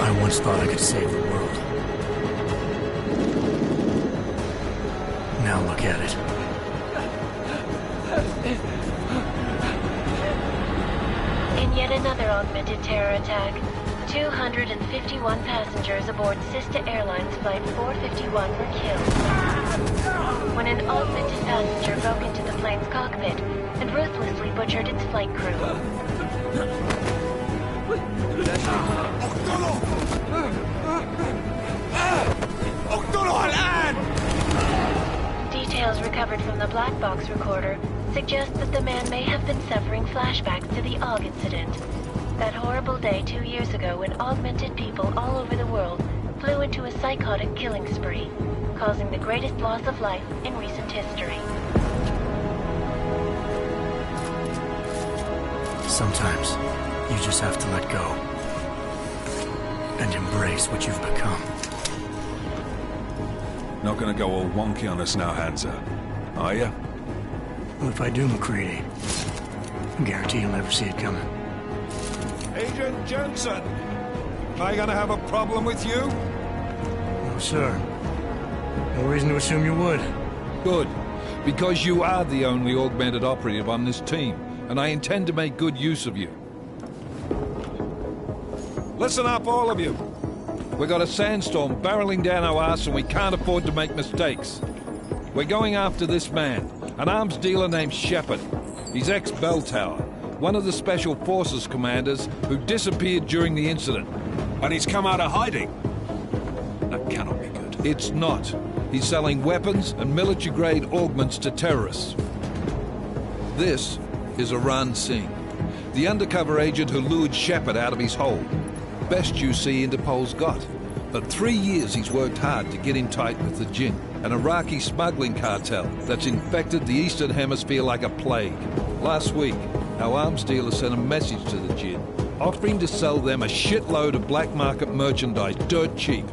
I once thought I could save the world. Now look at it. In yet another augmented terror attack, 251 passengers aboard Sister Airlines Flight 451 were killed when an augmented passenger broke into the plane's cockpit and ruthlessly butchered its flight crew. Details recovered from the black box recorder suggest that the man may have been suffering flashbacks to the AUG incident. That horrible day 2 years ago when augmented people all over the world flew into a psychotic killing spree, causing the greatest loss of life in recent history. Sometimes, you just have to let go. And embrace what you've become. Not gonna go all wonky on us now, Hansa, are you? Well, if I do, McCready, I guarantee you'll never see it coming. Agent Jensen! Am I gonna have a problem with you? No, sir. No reason to assume you would. Good. Because you are the only augmented operative on this team, and I intend to make good use of you. Listen up, all of you. We got a sandstorm barreling down our arse and we can't afford to make mistakes. We're going after this man, an arms dealer named Shepard. He's ex-Bell Tower, one of the Special Forces commanders who disappeared during the incident. And he's come out of hiding? That cannot be good. It's not. He's selling weapons and military-grade augments to terrorists. This is Aran Singh, the undercover agent who lured Shepard out of his hole. Best you see Interpol's got. For 3 years he's worked hard to get in tight with the Jinn, an Iraqi smuggling cartel that's infected the Eastern Hemisphere like a plague. Last week, our arms dealer sent a message to the Jinn, offering to sell them a shitload of black market merchandise dirt cheap.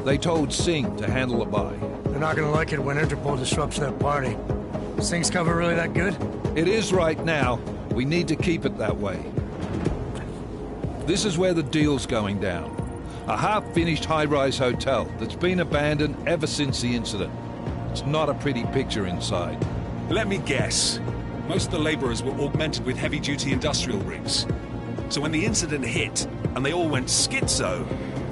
They told Singh to handle the buy. They're not gonna like it when Interpol disrupts their party. Singh's cover really that good? It is right now. We need to keep it that way. This is where the deal's going down. A half-finished high-rise hotel that's been abandoned ever since the incident. It's not a pretty picture inside. Let me guess. Most of the laborers were augmented with heavy-duty industrial rigs. So when the incident hit, and they all went schizo,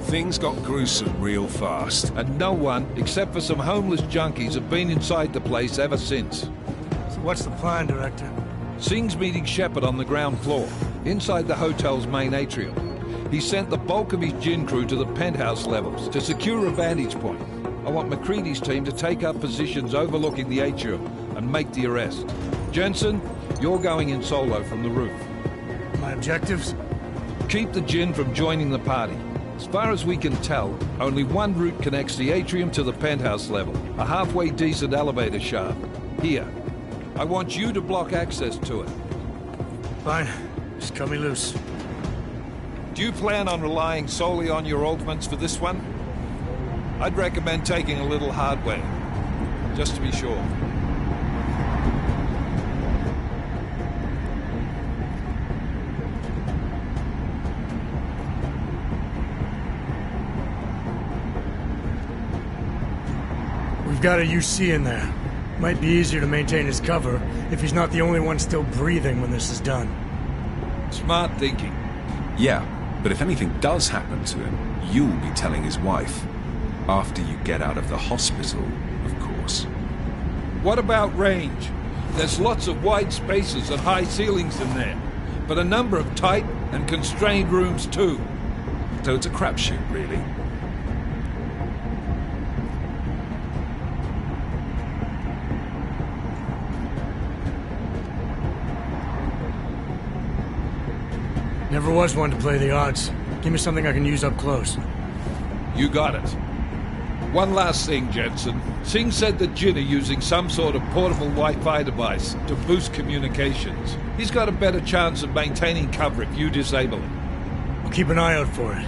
things got gruesome real fast. And no one, except for some homeless junkies, have been inside the place ever since. So what's the plan, Director? Singh's meeting Shepard on the ground floor, inside the hotel's main atrium. He sent the bulk of his Jinn crew to the penthouse levels to secure a vantage point. I want McCready's team to take up positions overlooking the atrium and make the arrest. Jensen, you're going in solo from the roof. My objectives? Keep the Jinn from joining the party. As far as we can tell, only one route connects the atrium to the penthouse level, a halfway decent elevator shaft. Here. I want you to block access to it. Fine. Just cut me loose. Do you plan on relying solely on your augments for this one? I'd recommend taking a little hardware, just to be sure. got a UC in there. Might be easier to maintain his cover if he's not the only one still breathing when this is done. Smart thinking. Yeah, but if anything does happen to him, you'll be telling his wife. After you get out of the hospital, of course. What about range? There's lots of wide spaces and high ceilings in there, but a number of tight and constrained rooms too. So it's a crapshoot, really. Never was one to play the odds. Give me something I can use up close. You got it. One last thing, Jensen. Singh said that Jin are using some sort of portable Wi-Fi device to boost communications. He's got a better chance of maintaining cover if you disable it. I'll keep an eye out for it.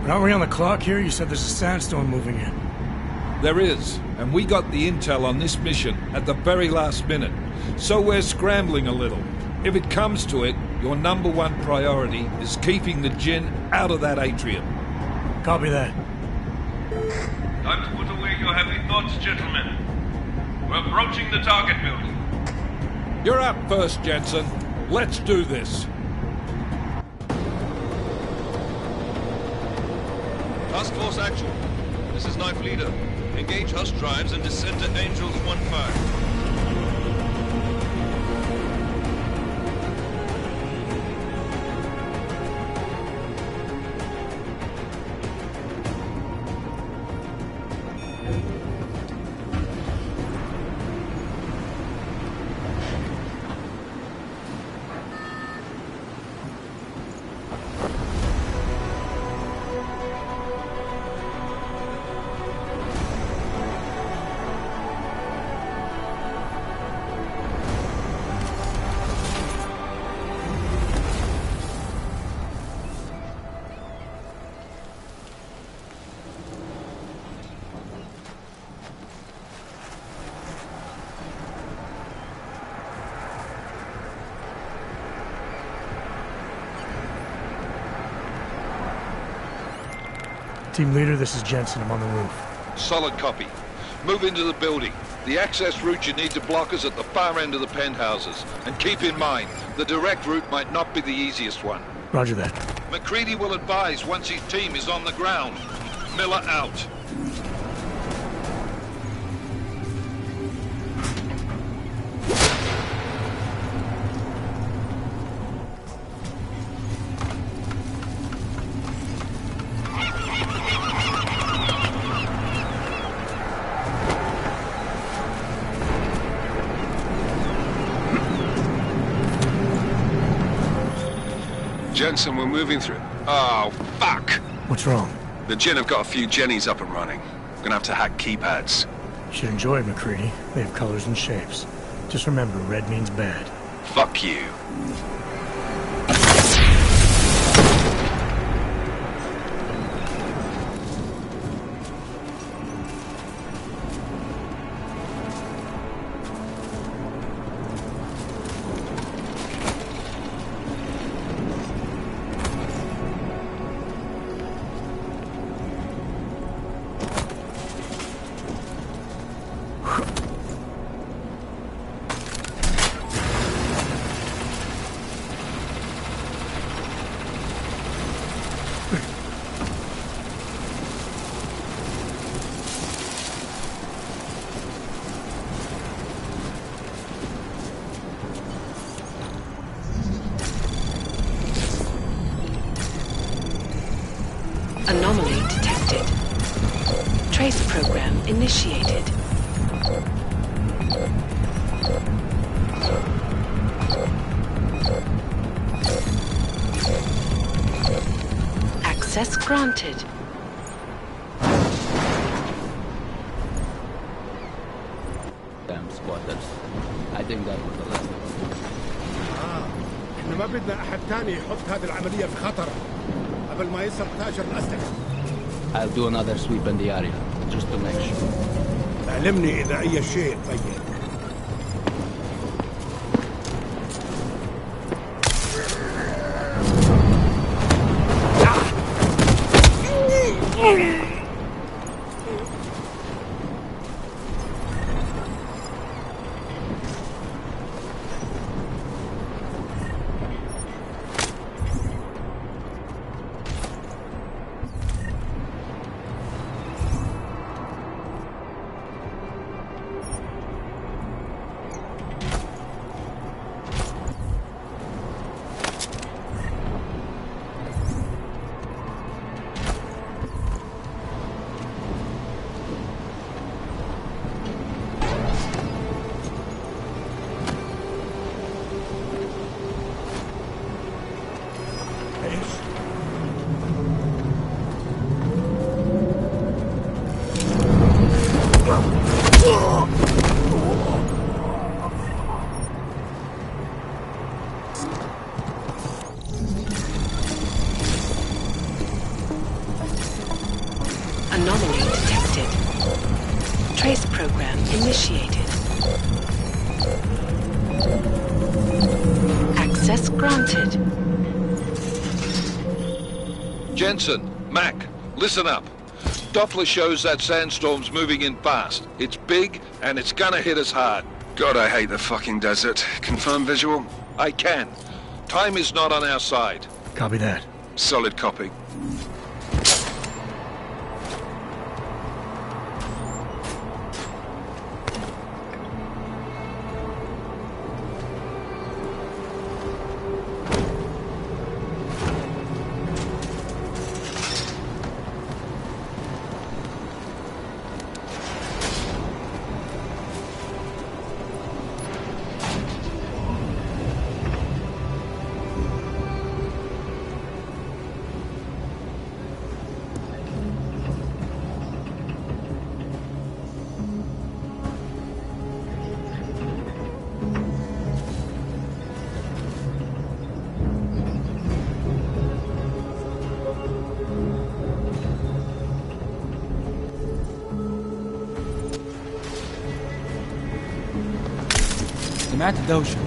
But aren't we on the clock here? You said there's a sandstorm moving in. There is, and we got the intel on this mission at the very last minute. So we're scrambling a little. If it comes to it, your number one priority is keeping the Jin out of that atrium. Copy that. Time to put away your heavy thoughts, gentlemen. We're approaching the target building. You're up first, Jensen. Let's do this. Task Force Actual. This is Knife Leader. Engage Hush drives and descend to Angels 1-5. Team leader, this is Jensen. I'm on the roof. Solid copy. Move into the building. The access route you need to block is at the far end of the penthouses. And keep in mind, the direct route might not be the easiest one. Roger that. McCready will advise once his team is on the ground. Miller out. Jensen, we're moving through. Oh, fuck! What's wrong? The Jin have got a few Jennies up and running. Gonna have to hack keypads. You should enjoy it, McCready. They have colors and shapes. Just remember, red means bad. Fuck you. Anomaly detected. Trace program initiated. Access granted. Damn squatters. I think that was the last of them. احنا ما بدنا احد تاني يحط هذه العملية في خطر قبل ما يصل تاجر الأسلحة. I'll do another sweep in the area, just to make sure. علمني إذا أي شيء طيب. Anomaly detected. Trace program initiated. Access granted. Jensen, Mac, listen up. Doppler shows that sandstorm's moving in fast. It's big, and it's gonna hit us hard. God, I hate the fucking desert. Confirm visual? I can. Time is not on our side. Copy that. Solid copy. سمعت الدوشة.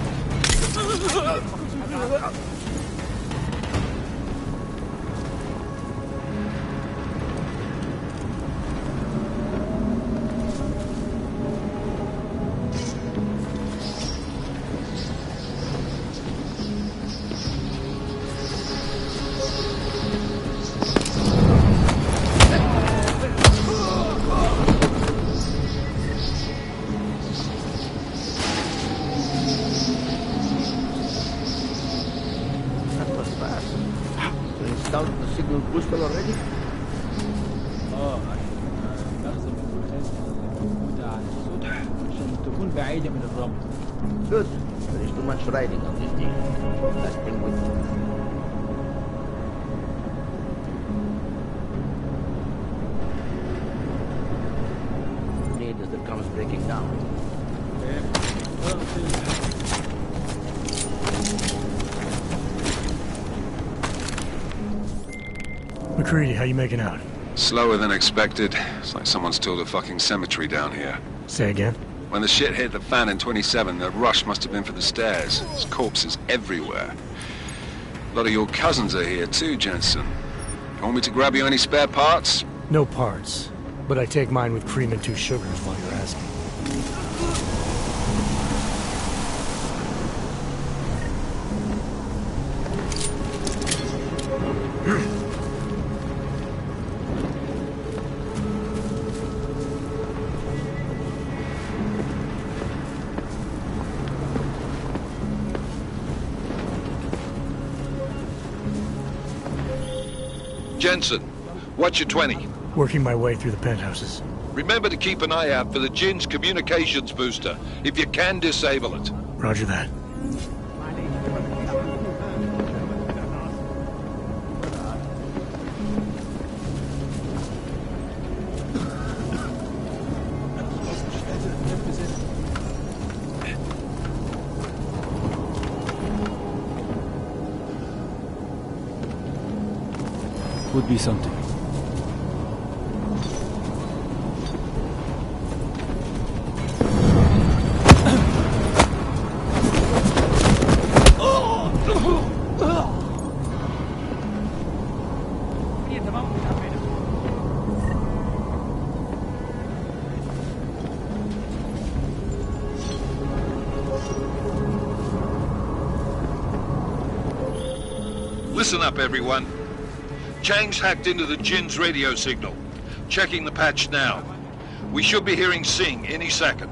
Good. There is too much riding on this thing. Let's bring with you. Need as it comes breaking down. McCready, how you making out? Slower than expected. It's like someone's tilled a fucking cemetery down here. Say again? When the shit hit the fan in 27, the rush must have been for the stairs. There's corpses everywhere. A lot of your cousins are here too, Jensen. You want me to grab you any spare parts? No parts. But I take mine with cream and 2 sugars while you're asking. Jensen, what's your 20? Working my way through the penthouses. Remember to keep an eye out for the Jinn's communications booster. If you can, disable it. Roger that. Would be something. Listen up, everyone. Chang's hacked into the Jinn's radio signal. Checking the patch now. We should be hearing Singh any second.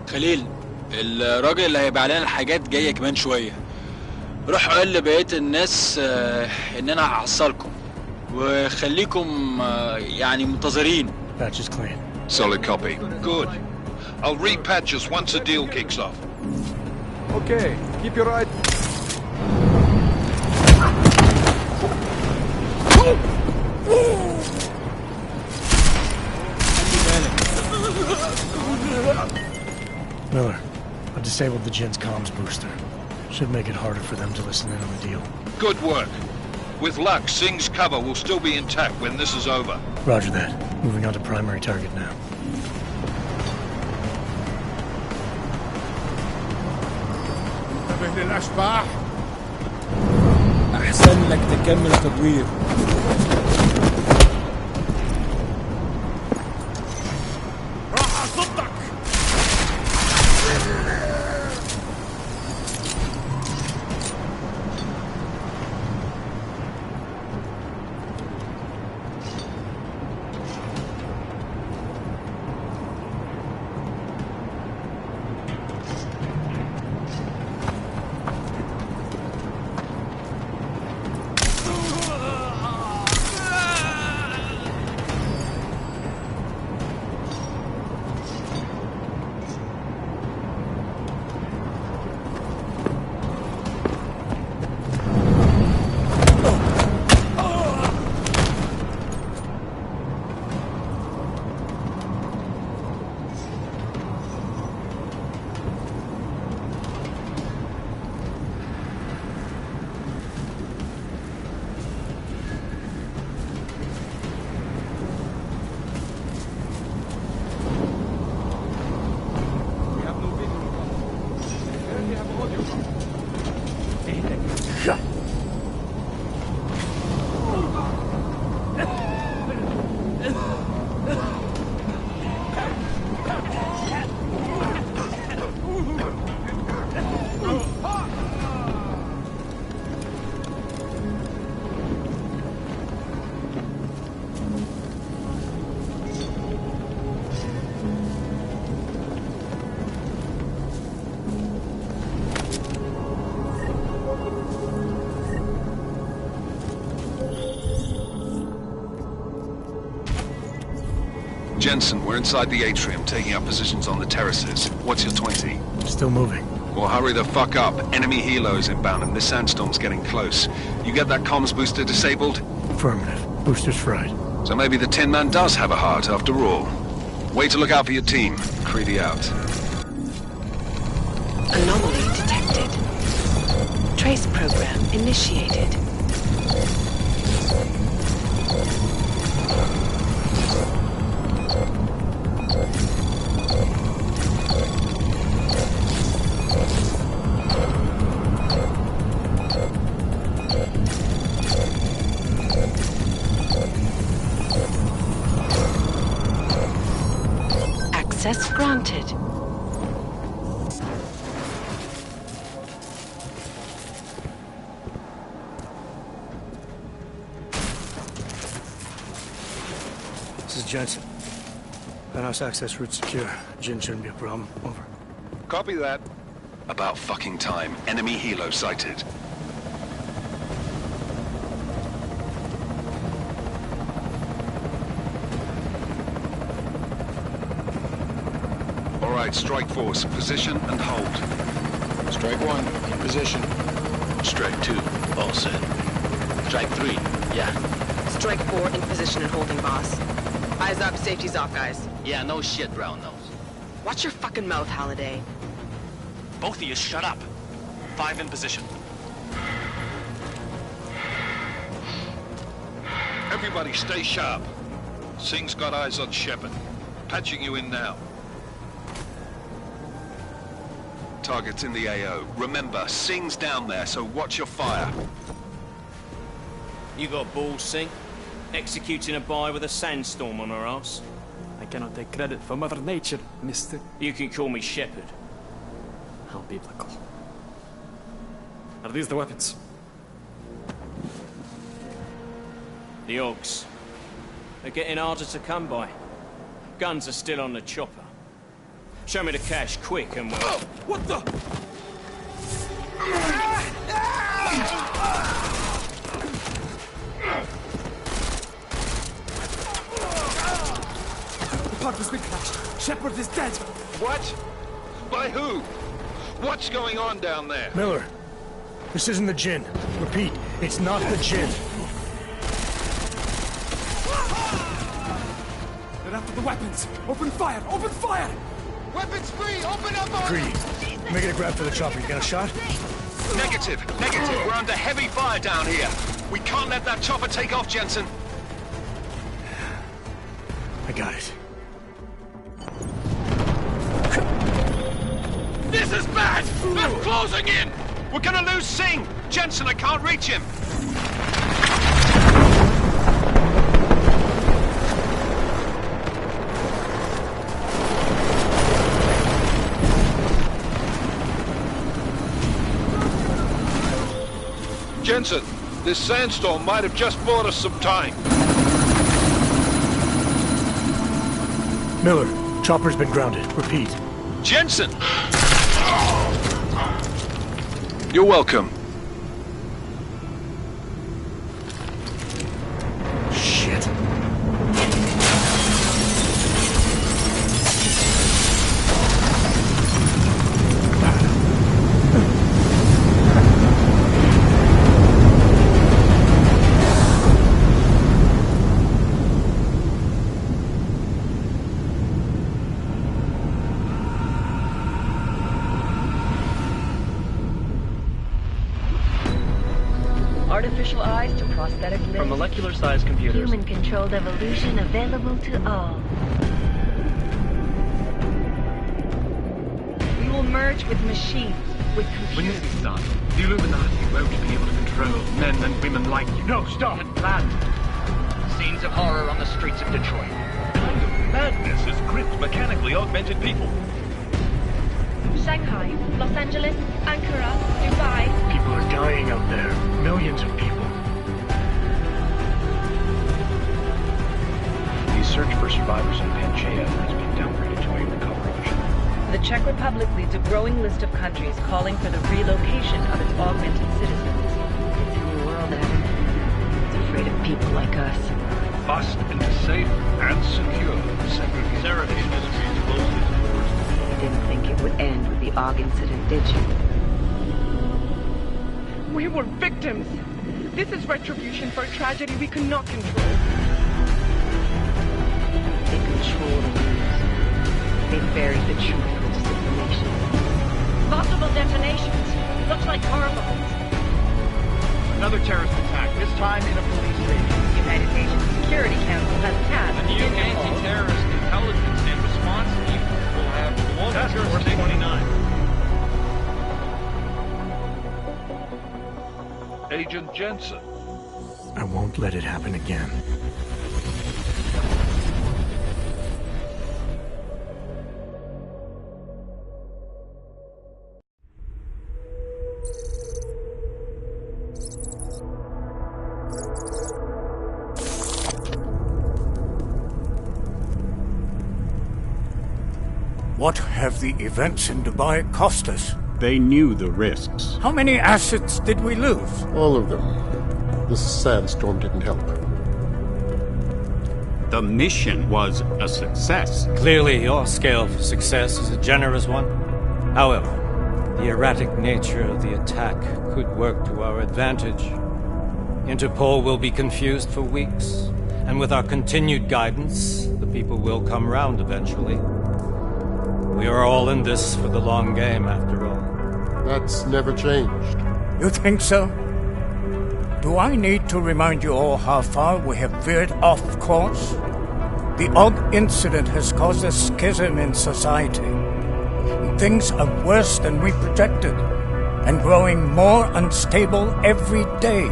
خليل، الراجل اللي هيبيع لنا الحاجات جاية كمان شوية. روح قول لبقية الناس إن أنا هحصلكم. وخليكم يعني منتظرين. Patch is clean. Solid copy. Good. I'll repatch us once the deal kicks off. Okay, keep your eye. Miller, I've disabled the Jinn's comms booster. Should make it harder for them to listen in on the deal. Good work. With luck, Singh's cover will still be intact when this is over. Roger that. Moving on to primary target now. انتبه للأشباح. أحسن لك تكمل تدوير. راح أصدك. Jensen, we're inside the atrium, taking up positions on the terraces. What's your 20? Still moving. Well, hurry the fuck up. Enemy helos inbound and this sandstorm's getting close. You get that comms booster disabled? Affirmative. Booster's fried. So maybe the Tin Man does have a heart after all. Way to look out for your team. Creedy out. Anomaly detected. Trace program initiated. Access granted. This is Jensen. Penthouse access route secure. Jin shouldn't be a problem. Over. Copy that. About fucking time. Enemy helo sighted. All right, strike force. Position and hold. Strike 1, in position. Strike 2, all set. Strike 3, yeah. Strike 4, in position and holding, boss. Eyes up, safety's off, guys. Yeah, no shit, brown nose. Watch your fucking mouth, Halliday. Both of you, shut up. 5 in position. Everybody stay sharp. Singh's got eyes on Shepard. Patching you in now. Target's in the AO. Remember, Singh's down there, so watch your fire. You got balls, Singh? Executing a buy with a sandstorm on her ass? I cannot take credit for Mother Nature, mister. You can call me Shepard. How biblical. Are these the weapons? The Augs. They're getting harder to come by. Guns are still on the chopper. Show me the cash, quick, and we'll... Oh, what the? The park has been crashed. Shepard is dead. What? By who? What's going on down there? Miller, this isn't the Jinn. Repeat, it's not the Jinn. They're after the weapons. Open fire! Open fire! Weapons free! Open up on Greedy. Making a grab for the chopper. You got a shot? Negative. We're under heavy fire down here. We can't let that chopper take off, Jensen. I got it. This is bad! They're closing in! We're gonna lose Singh! Jensen, I can't reach him! Jensen, this sandstorm might have just bought us some time. Miller, chopper's been grounded. Repeat. Jensen! You're welcome. Shit. Artificial eyes to prosthetic limbs. From molecular-sized computers. Human-controlled evolution available to all. We will merge with machines, with computers. When this is done, the Illuminati won't be able to control men and women like you. No, stop it, planned. Scenes of horror on the streets of Detroit. What kind of madness has gripped mechanically augmented people? Shanghai, Los Angeles, Ankara, Dubai. People are dying out there. Millions of people. The search for survivors in Pangaea has been downgraded to a recovery mission. The Czech Republic leads a growing list of countries calling for the relocation of its augmented citizens. It's a new world, Evan. It's afraid of people like us. Bust into safe and secure segregation industries closely supports. You didn't think it would end with the AUG incident, did you? We were victims. This is retribution for a tragedy we could not control. They control the news. They buried the truth with disinformation. Multiple detonations. Looks like car bombs. Another terrorist attack, this time in a police station. The United Nations Security Council has passed The new anti-terrorist intelligence and response team will have global Task Force jurisdiction. 29. Agent Jensen. I won't let it happen again. What have the events in Dubai cost us? They knew the risks. How many assets did we lose? All of them. This sandstorm didn't help. The mission was a success. Clearly, your scale for success is a generous one. However, the erratic nature of the attack could work to our advantage. Interpol will be confused for weeks, and with our continued guidance, the people will come round eventually. We are all in this for the long game, after all. That's never changed. You think so? Do I need to remind you all how far we have veered off course? The AUG incident has caused a schism in society. Things are worse than we projected, and growing more unstable every day.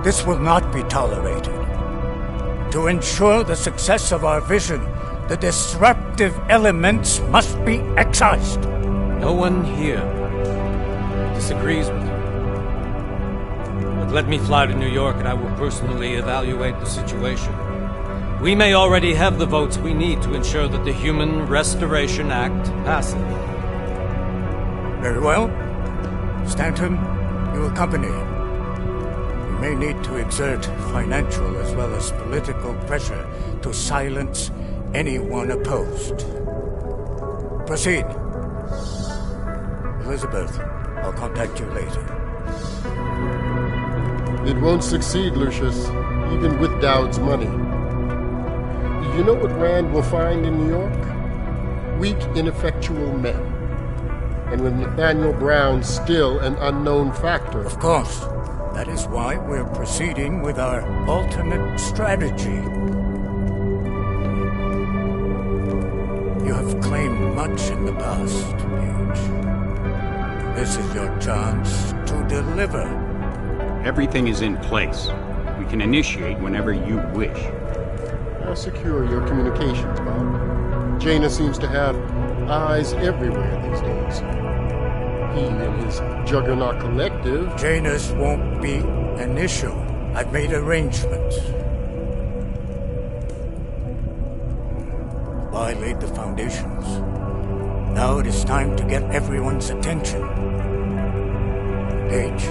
This will not be tolerated. To ensure the success of our vision, the disruptive elements must be excised. No one here disagrees with you. But let me fly to New York and I will personally evaluate the situation. We may already have the votes we need to ensure that the Human Restoration Act passes. Very well. Stanton, you accompany. We may need to exert financial as well as political pressure to silence anyone opposed. Proceed. Elizabeth, I'll contact you later. It won't succeed, Lucius, even with Dowd's money. You know what Rand will find in New York? Weak, ineffectual men. And with Nathaniel Brown still an unknown factor. Of course. That is why we're proceeding with our alternate strategy. You have claimed much in the past, Paige. This is your chance to deliver. Everything is in place. We can initiate whenever you wish. How secure your communications, Bob? Jaina seems to have eyes everywhere these days. He and his Juggernaut Collective... Janus won't be an issue. I've made arrangements. I laid the foundations. Now it is time to get everyone's attention. Paige,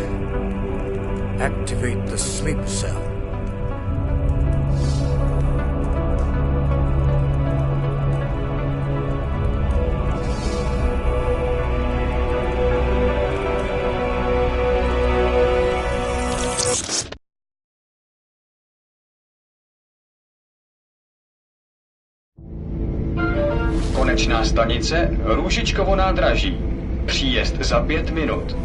activate the sleep cell. Konečná stanice Růžičkovo nádraží. Příjezd za 5 minut.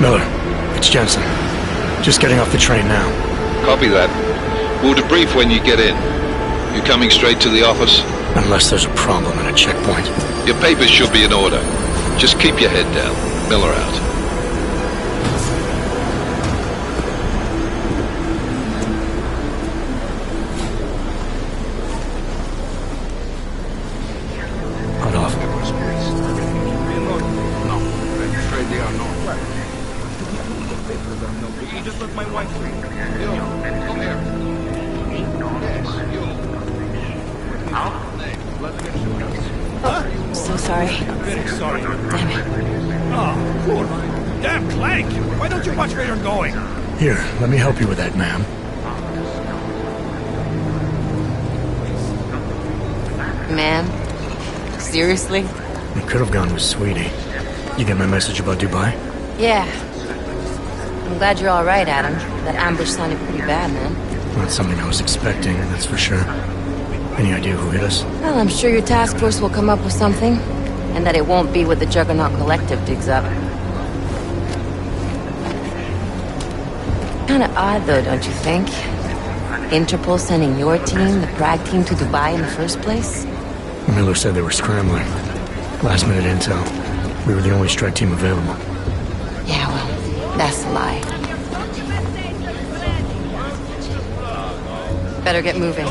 Miller, it's Jensen. Just getting off the train now. Copy that. We'll debrief when you get in. You coming straight to the office? Unless there's a problem at a checkpoint. Your papers should be in order. Just keep your head down. Miller out. Cut off. No, I'm afraid they are not. You just let my wife free. Yo, come here. Yes, you. Oh, so sorry. Very sorry. Damn it. Oh, poor. Damn Clank! Why don't you watch where you're going? Here, let me help you with that, ma'am. Man? Seriously? You could have gone with Sweetie. You get my message about Dubai? Yeah. I'm glad you're all right, Adam. That ambush sounded pretty bad, man. Not something I was expecting, that's for sure. Any idea who hit us? Well, I'm sure your task force will come up with something. And that it won't be what the Juggernaut Collective digs up. Kinda odd, though, don't you think? Interpol sending your team, the Prague team, to Dubai in the first place? Miller said they were scrambling. Last minute intel. We were the only strike team available. Yeah, well, that's a lie. Better get moving.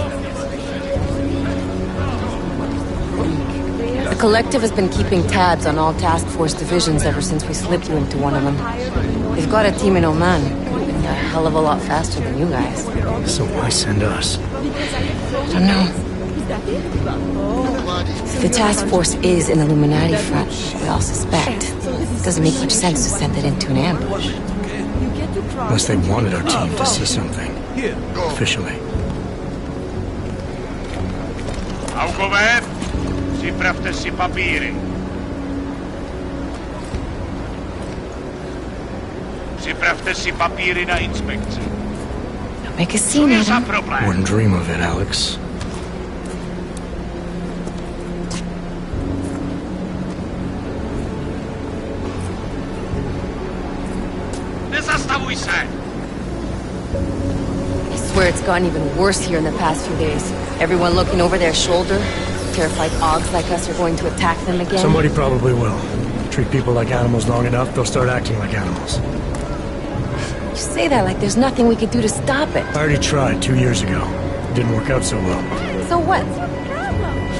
The Collective has been keeping tabs on all task force divisions ever since we slipped you into one of them. They've got a team in Oman. Could have been a hell of a lot faster than you guys. So why send us? I don't know. If the task force is an Illuminati front, we all suspect. It doesn't make much sense to send it into an ambush. Unless they wanted our team to see something. Officially. Augové, připravte si papíry. Připravte si papíry na inspekci. Don't make a scene, Adam. Wouldn't dream of it, Alex. Nezastavuj se! I swear it's gotten even worse here in the past few days. Everyone looking over their shoulder. Terrified Augs like us are going to attack them again. Somebody probably will. Treat people like animals long enough, they'll start acting like animals. You say that like there's nothing we could do to stop it. I already tried 2 years ago. It didn't work out so well. So what?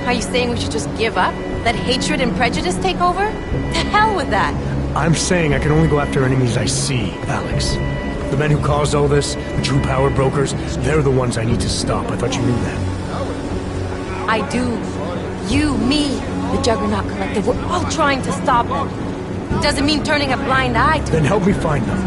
Are you saying we should just give up? Let hatred and prejudice take over? To hell with that! I'm saying I can only go after enemies I see, Alex. The men who caused all this, the true power brokers, they're the ones I need to stop. I thought you knew that. I do. You, me, the Juggernaut Collective, we're all trying to stop them. Doesn't mean turning a blind eye to Then help me find them.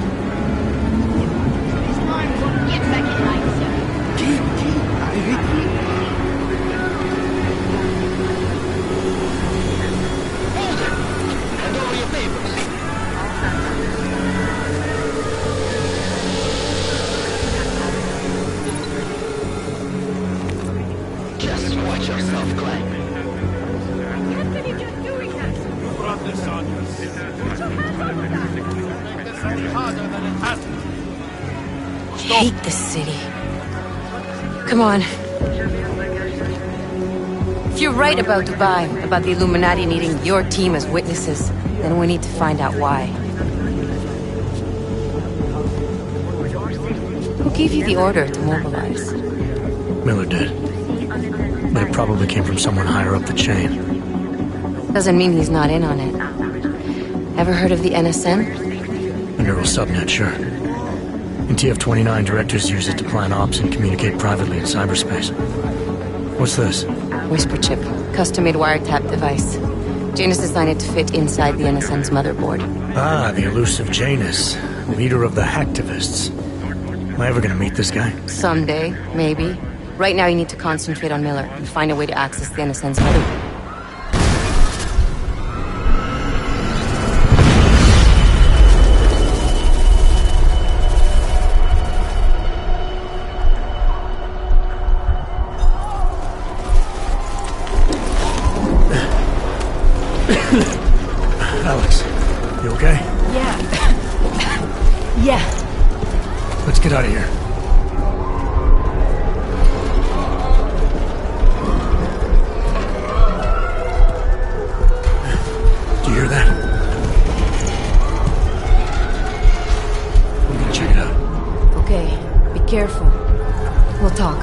Hate this city. Come on. If you're right about Dubai, about the Illuminati needing your team as witnesses, then we need to find out why. Who gave you the order to mobilize? Miller did. But it probably came from someone higher up the chain. Doesn't mean he's not in on it. Ever heard of the NSN? A neural subnet, sure. In TF-29, directors use it to plan ops and communicate privately in cyberspace. What's this? Whisper chip. Custom-made wiretap device. Janus designed it to fit inside the NSN's motherboard. Ah, the elusive Janus. Leader of the hacktivists. Am I ever gonna meet this guy? Someday, maybe. Right now you need to concentrate on Miller and find a way to access the NSN's motherboard. Alex, you okay? Yeah. Yeah. Let's get out of here. Do you hear that? I'm gonna check it out. Okay, be careful. We'll talk.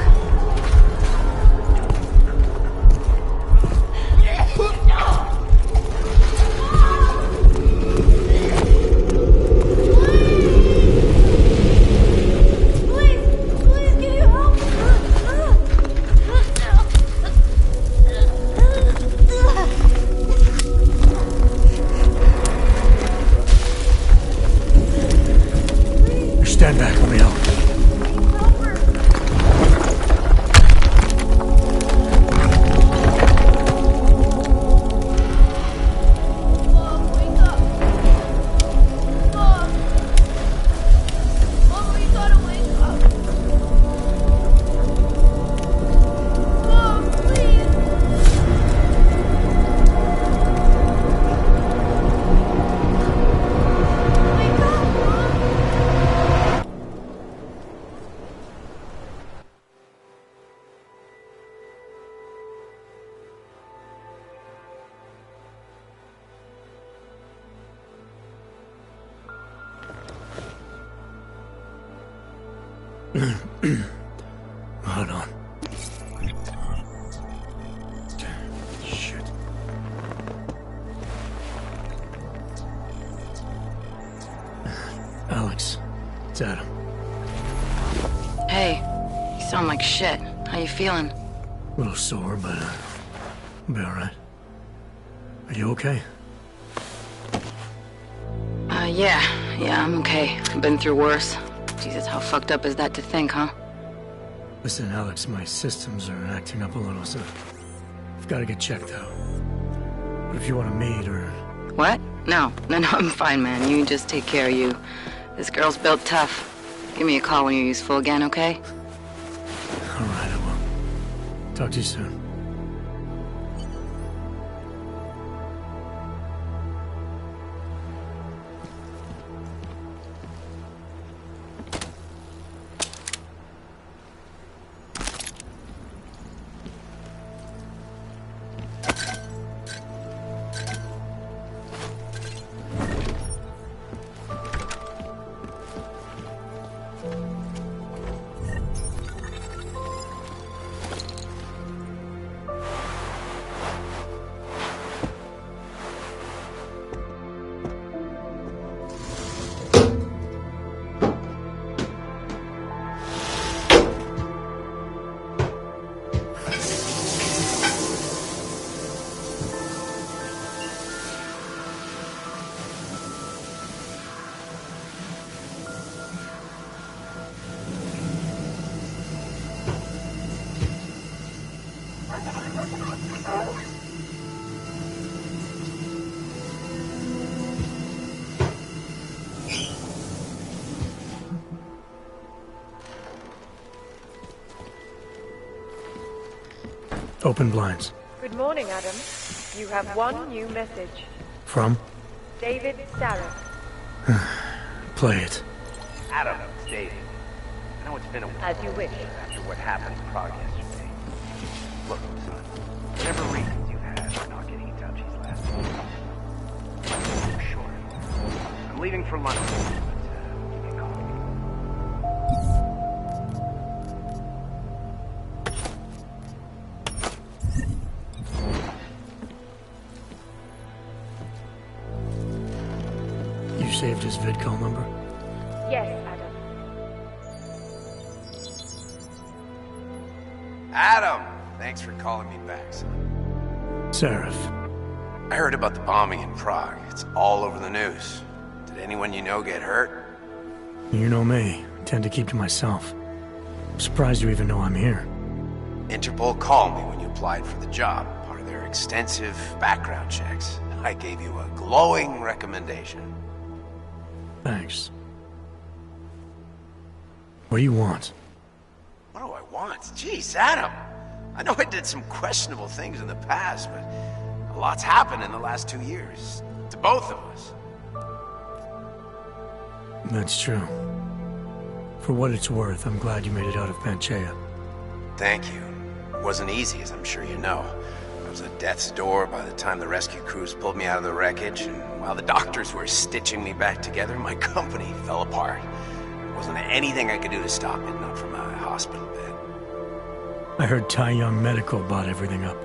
Stand back, let me help. Hold on. Shit. Alex, it's Adam. Hey, you sound like shit. How you feeling? A little sore, but I'll be alright. Are you okay? Yeah, I'm okay. I've been through worse. Jesus, how fucked up is that to think, huh? Listen, Alex, my systems are acting up a little, so I've got to get checked out. But if you want to meet or... What? No, I'm fine, man. You just take care of you. This girl's built tough. Give me a call when you're useful again, okay? Alright, I will. Talk to you soon. Open blinds. Good morning, Adam. You have one new message. From? David Sarah. Play it. Adam, it's David. I know it's been a while. As you wish. After what happened in Prague yesterday. Look, son, whatever reasons you had for not getting in touch these last few months, sure. I'm leaving for London, but you can call me. You saved his vidcall number? Yes, Adam. Adam! Thanks for calling me back, son. Seraph. I heard about the bombing in Prague. It's all over the news. Did anyone you know get hurt? You know me. I tend to keep to myself. I'm surprised you even know I'm here. Interpol called me when you applied for the job, part of their extensive background checks. I gave you a glowing recommendation. Thanks. What do you want? What do I want? Jeez, Adam! I know I did some questionable things in the past, but a lot's happened in the last 2 years. To both of us. That's true. For what it's worth, I'm glad you made it out of Panchaea. Thank you. It wasn't easy, as I'm sure you know. I was at death's door by the time the rescue crews pulled me out of the wreckage, and while the doctors were stitching me back together, my company fell apart. There wasn't anything I could do to stop it, not from a hospital bed. I heard Tai Young Medical bought everything up.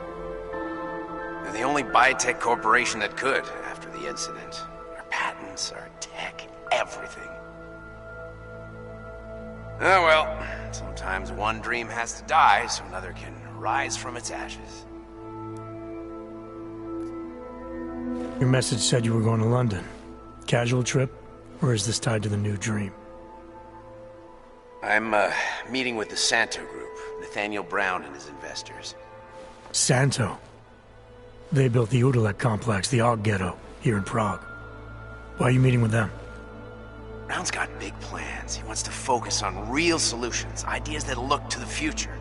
They're the only biotech corporation that could, after the incident. Our patents, our tech, everything. Oh well, sometimes one dream has to die so another can rise from its ashes. Your message said you were going to London. Casual trip? Or is this tied to the new dream? I'm, meeting with the Santo Group, Nathaniel Brown and his investors. Santo? They built the Udalek complex, the Og Ghetto, here in Prague. Why are you meeting with them? Brown's got big plans. He wants to focus on real solutions, ideas that look to the future.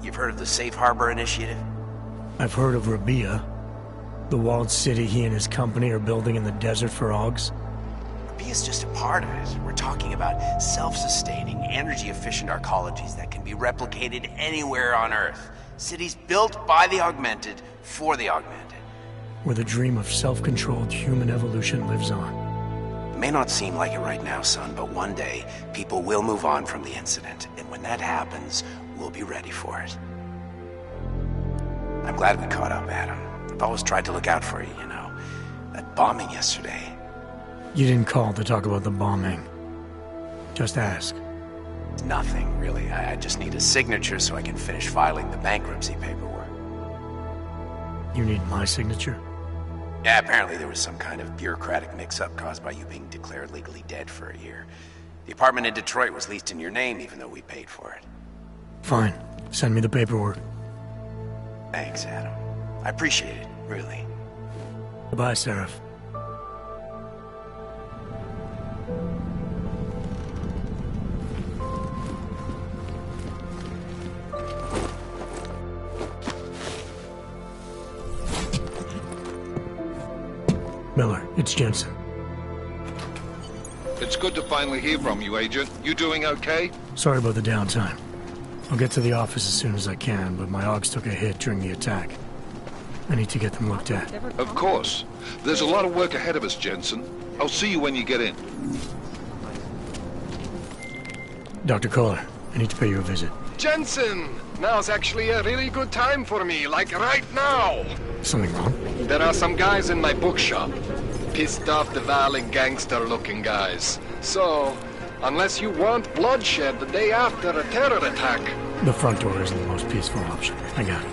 You've heard of the Safe Harbor Initiative? I've heard of Rabia, the walled city he and his company are building in the desert for Augs. Rabia's just a part of it. We're talking about self-sustaining, energy-efficient arcologies that can be replicated anywhere on Earth. Cities built by the augmented, for the augmented. Where the dream of self-controlled human evolution lives on. It may not seem like it right now, son, but one day, people will move on from the incident. And when that happens, we'll be ready for it. I'm glad we caught up, Adam. I've always tried to look out for you, you know. That bombing yesterday. You didn't call to talk about the bombing. Just ask. It's nothing, really. I just need a signature so I can finish filing the bankruptcy paperwork. You need my signature? Yeah, apparently there was some kind of bureaucratic mix-up caused by you being declared legally dead for a year. The apartment in Detroit was leased in your name, even though we paid for it. Fine. Send me the paperwork. Thanks, Adam. I appreciate it, really. Goodbye, Seraph. Miller, it's Jensen. It's good to finally hear from you, Agent. You doing okay? Sorry about the downtime. I'll get to the office as soon as I can, but my Augs took a hit during the attack. I need to get them looked at. Of course. There's a lot of work ahead of us, Jensen. I'll see you when you get in. Dr. Kohler, I need to pay you a visit. Jensen! Now's actually a really good time for me, like right now! Something wrong? There are some guys in my bookshop. Pissed off the Valley gangster-looking guys. So, unless you want bloodshed the day after a terror attack... The front door isn't the most peaceful option. I got it.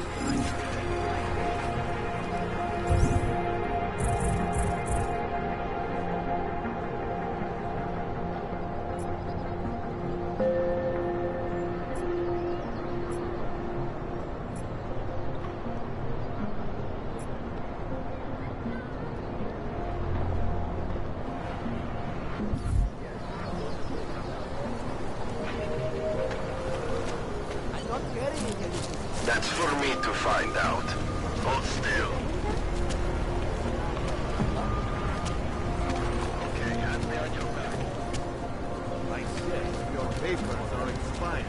That's for me to find out. Hold still. fine.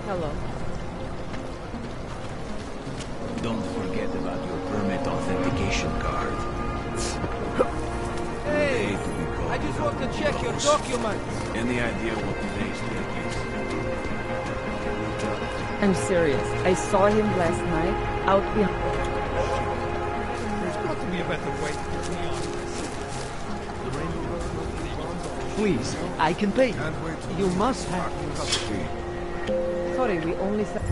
Hello. Don't forget about your permit authentication card. Hey! I just want to check your documents. Any idea what today's date is? I'm serious. I saw him last night out behind. There's got to be a better way to Please, I can pay. You must have. Sorry, we only said.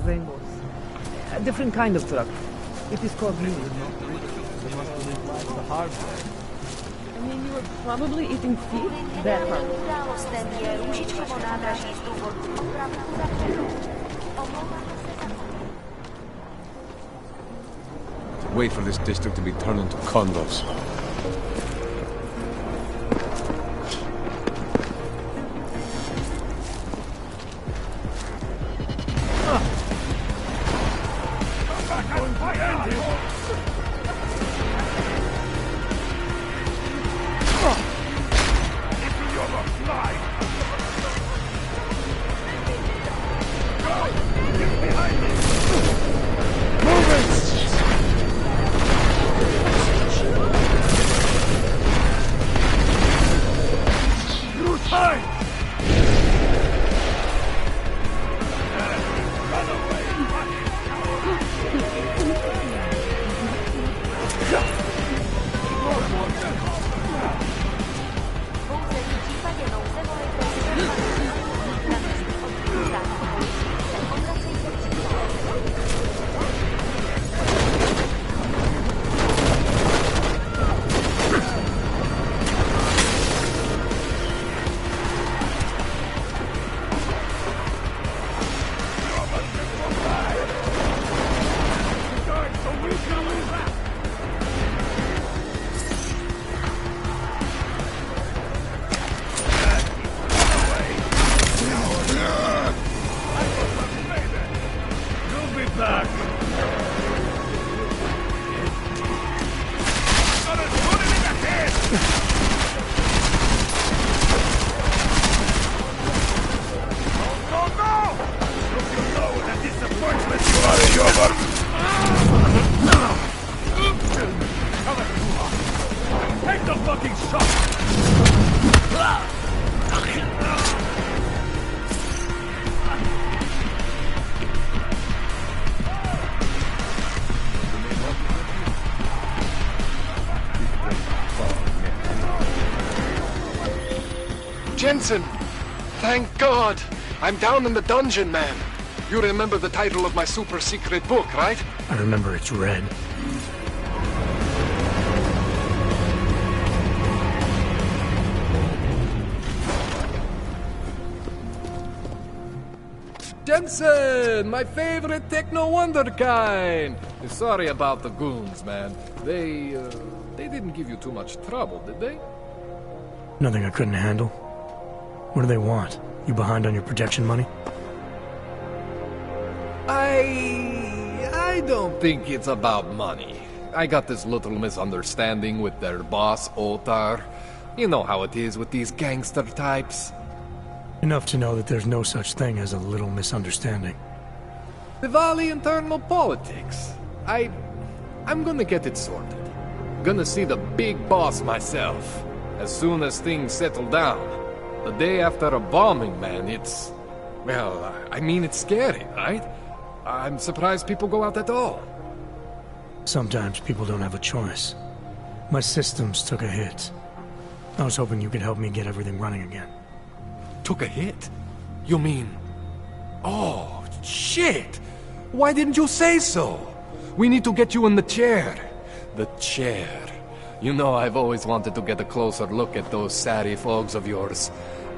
Rainbows. A different kind of truck. It is called Mini. The hardware. I mean, you were probably eating feet? That part. Wait for this district to be turned into condos. Jensen! Thank God! I'm down in the dungeon, man. You remember the title of my super secret book, right? I remember it's red. Jensen! My favorite techno wonder kind! Sorry about the goons, man. They didn't give you too much trouble, did they? Nothing I couldn't handle. What do they want? You behind on your protection money? I don't think it's about money. I got this little misunderstanding with their boss, Otar. You know how it is with these gangster types. Enough to know that there's no such thing as a little misunderstanding. Diwali internal politics. I'm gonna get it sorted. Gonna see the big boss myself. As soon as things settle down. The day after a bombing, man, it's... Well, I mean, it's scary, right? I'm surprised people go out at all. Sometimes people don't have a choice. My systems took a hit. I was hoping you could help me get everything running again. Took a hit? You mean... Oh, shit! Why didn't you say so? We need to get you in the chair. The chair. You know, I've always wanted to get a closer look at those Sari fogs of yours.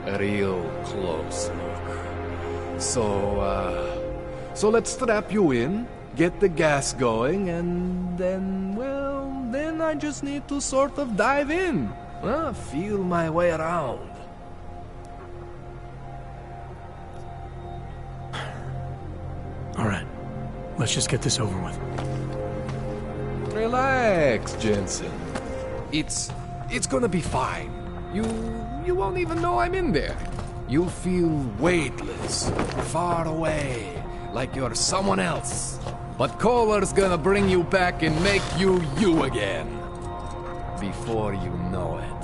A real close look. So let's strap you in, get the gas going, and then, well, then I just need to sort of dive in. Feel my way around. All right, let's just get this over with. Relax, Jensen. It's gonna be fine. You won't even know I'm in there. You'll feel weightless, far away, like you're someone else. But Kohler's gonna bring you back and make you you again. Before you know it.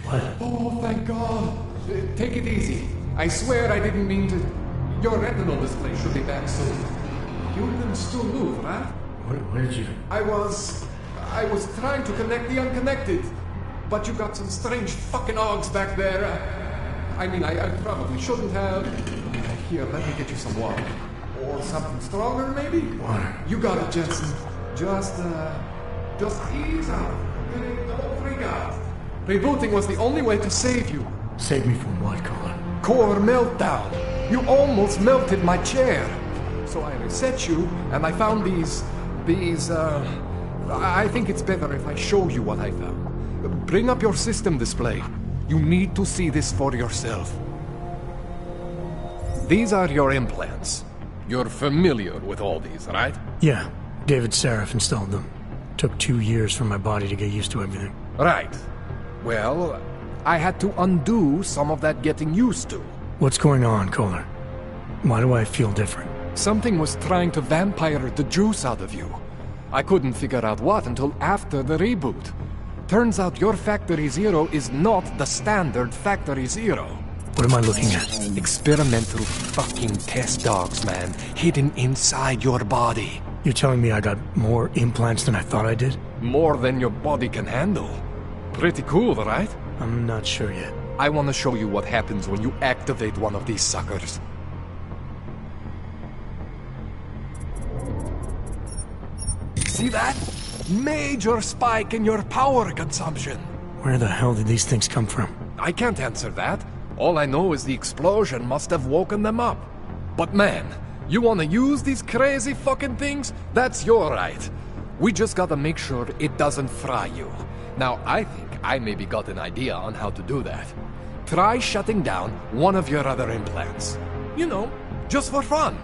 What? Oh, thank God. Take it easy. I swear I didn't mean to... Your retinal display should be back soon. You can still move, right? Where did you... I was trying to connect the unconnected. But you got some strange fucking ogs back there. I probably shouldn't have. Here, let me get you some water. Or something stronger, maybe? Water. You got it, Jensen. Just ease out. Don't freak out. Rebooting was the only way to save you. Save me from what, Kohler? Core meltdown. You almost melted my chair. So I reset you, and I found these... I think it's better if I show you what I found. Bring up your system display. You need to see this for yourself. These are your implants. You're familiar with all these, right? Yeah. David Sarif installed them. Took 2 years for my body to get used to everything. Right. Well, I had to undo some of that getting used to. What's going on, Kohler? Why do I feel different? Something was trying to vampire the juice out of you. I couldn't figure out what until after the reboot. Turns out your Factory Zero is not the standard Factory Zero. What am I looking at? Experimental fucking test dogs, man. Hidden inside your body. You're telling me I got more implants than I thought I did? More than your body can handle. Pretty cool, right? I'm not sure yet. I want to show you what happens when you activate one of these suckers. See that? Major spike in your power consumption. Where the hell did these things come from? I can't answer that. All I know is the explosion must have woken them up. But man, you want to use these crazy fucking things? That's your right. We just gotta make sure it doesn't fry you. Now, I think I maybe got an idea on how to do that. Try shutting down one of your other implants. You know, just for fun.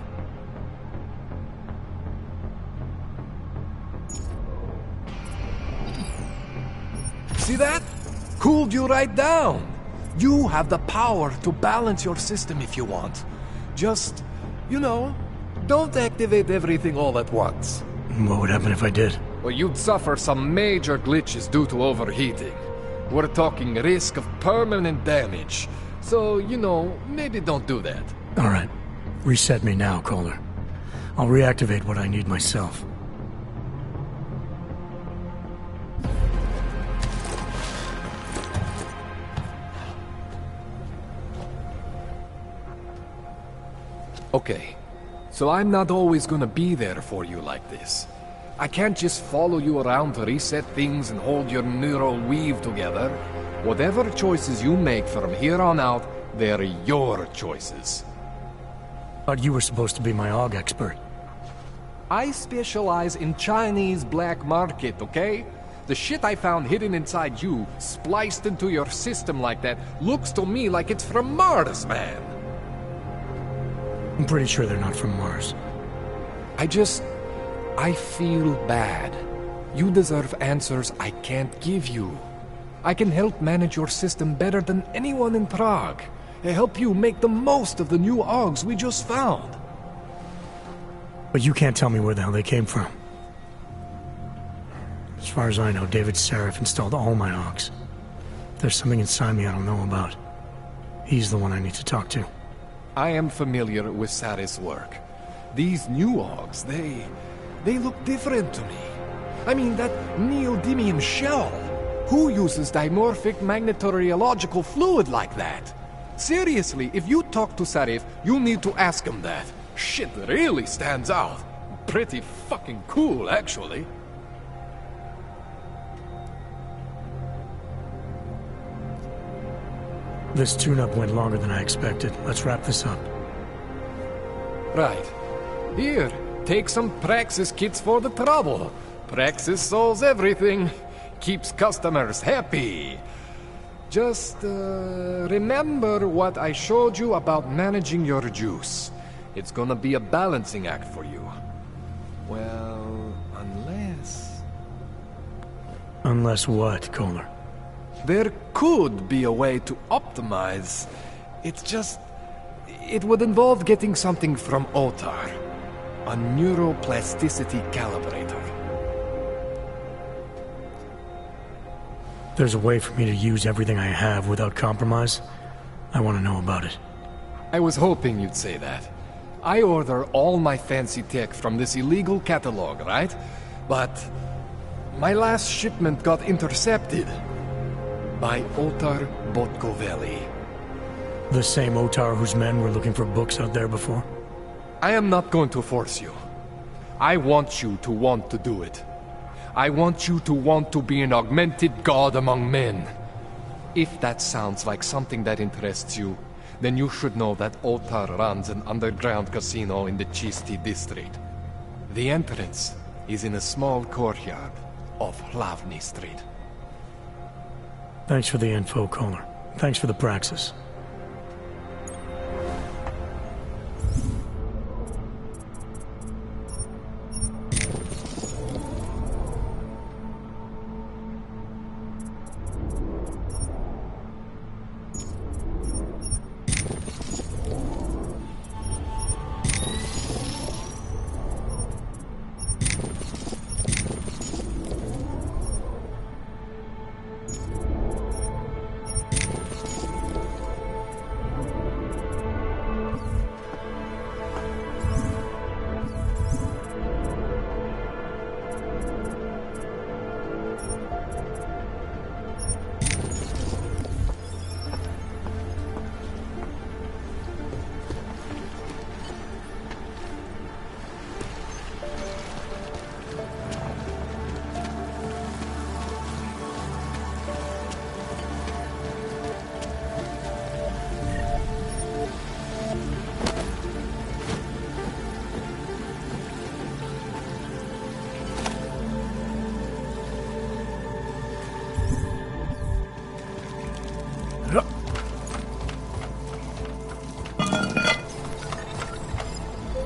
See that? Cooled you right down. You have the power to balance your system if you want. Just, you know, don't activate everything all at once. What would happen if I did? Well, you'd suffer some major glitches due to overheating. We're talking risk of permanent damage. So, you know, maybe don't do that. All right. Reset me now, Kohler. I'll reactivate what I need myself. Okay, so I'm not always gonna be there for you like this. I can't just follow you around to reset things and hold your neural weave together. Whatever choices you make from here on out, they're your choices. Thought you were supposed to be my AUG expert. I specialize in Chinese black market, okay? The shit I found hidden inside you, spliced into your system like that, looks to me like it's from Mars, man. I'm pretty sure they're not from Mars. I feel bad. You deserve answers I can't give you. I can help manage your system better than anyone in Prague. I help you make the most of the new AUGs we just found. But you can't tell me where the hell they came from. As far as I know, David Sarif installed all my AUGs. There's something inside me I don't know about. He's the one I need to talk to. I am familiar with Sarif's work. These new AUGs, they look different to me. I mean, that neodymium shell. Who uses dimorphic magnetorheological fluid like that? Seriously, if you talk to Sarif, you need to ask him that. Shit really stands out. pretty fucking cool, actually. This tune-up went longer than I expected. Let's wrap this up. Right. Here, take some Praxis kits for the trouble. Praxis solves everything. Keeps customers happy. Just, remember what I showed you about managing your juice. It's gonna be a balancing act for you. Well, unless... Unless what, Kohler? There could be a way to optimize. It's just... It would involve getting something from Otar. A neuroplasticity calibrator. There's a way for me to use everything I have without compromise? I want to know about it. I was hoping you'd say that. I order all my fancy tech from this illegal catalog, right? But my last shipment got intercepted by Otar Botkoveli. The same Otar whose men were looking for books out there before? I am not going to force you. I want you to want to do it. I want you to want to be an augmented god among men. If that sounds like something that interests you, then you should know that Otar runs an underground casino in the Chisti district. The entrance is in a small courtyard off Hlavny Street. Thanks for the info, Kohler. Thanks for the praxis.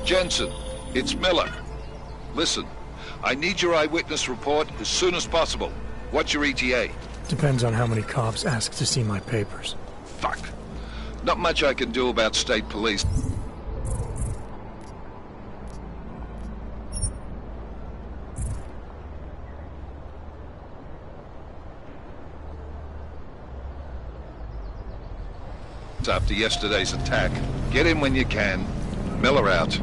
Jensen, it's Miller. Listen, I need your eyewitness report as soon as possible. What's your ETA? Depends on how many cops ask to see my papers. Fuck. Not much I can do about state police. After yesterday's attack. Get in when you can. Miller out.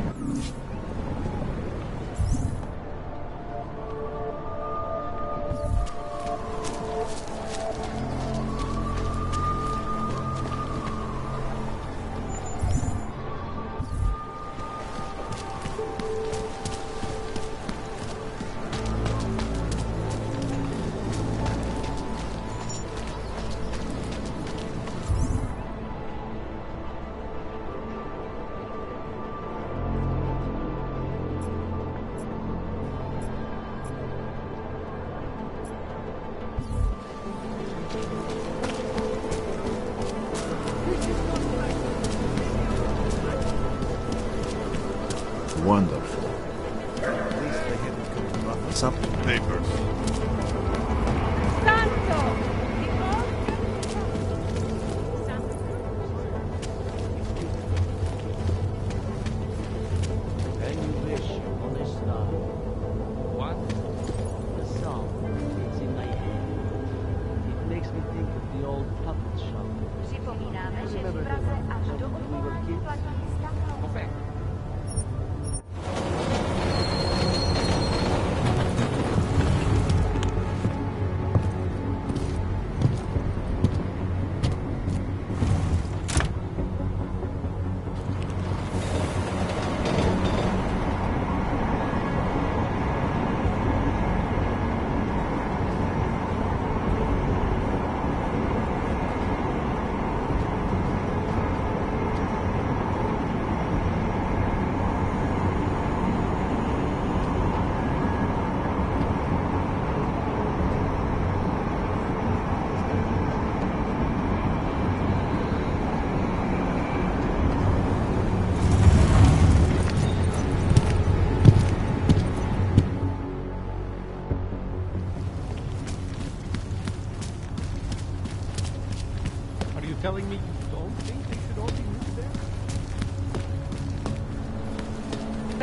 Wonderful. At least they haven't come to rough us up. Papers. Can you wish on a star? What? The song. It's in my head. It makes me think of the old puppet shop. Przypominamy, że w Pradze aż do odwołania planista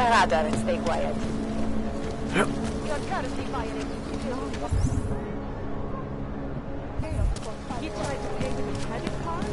Nada, and stay quiet. Your courtesy violated. He tried to pay with a credit card?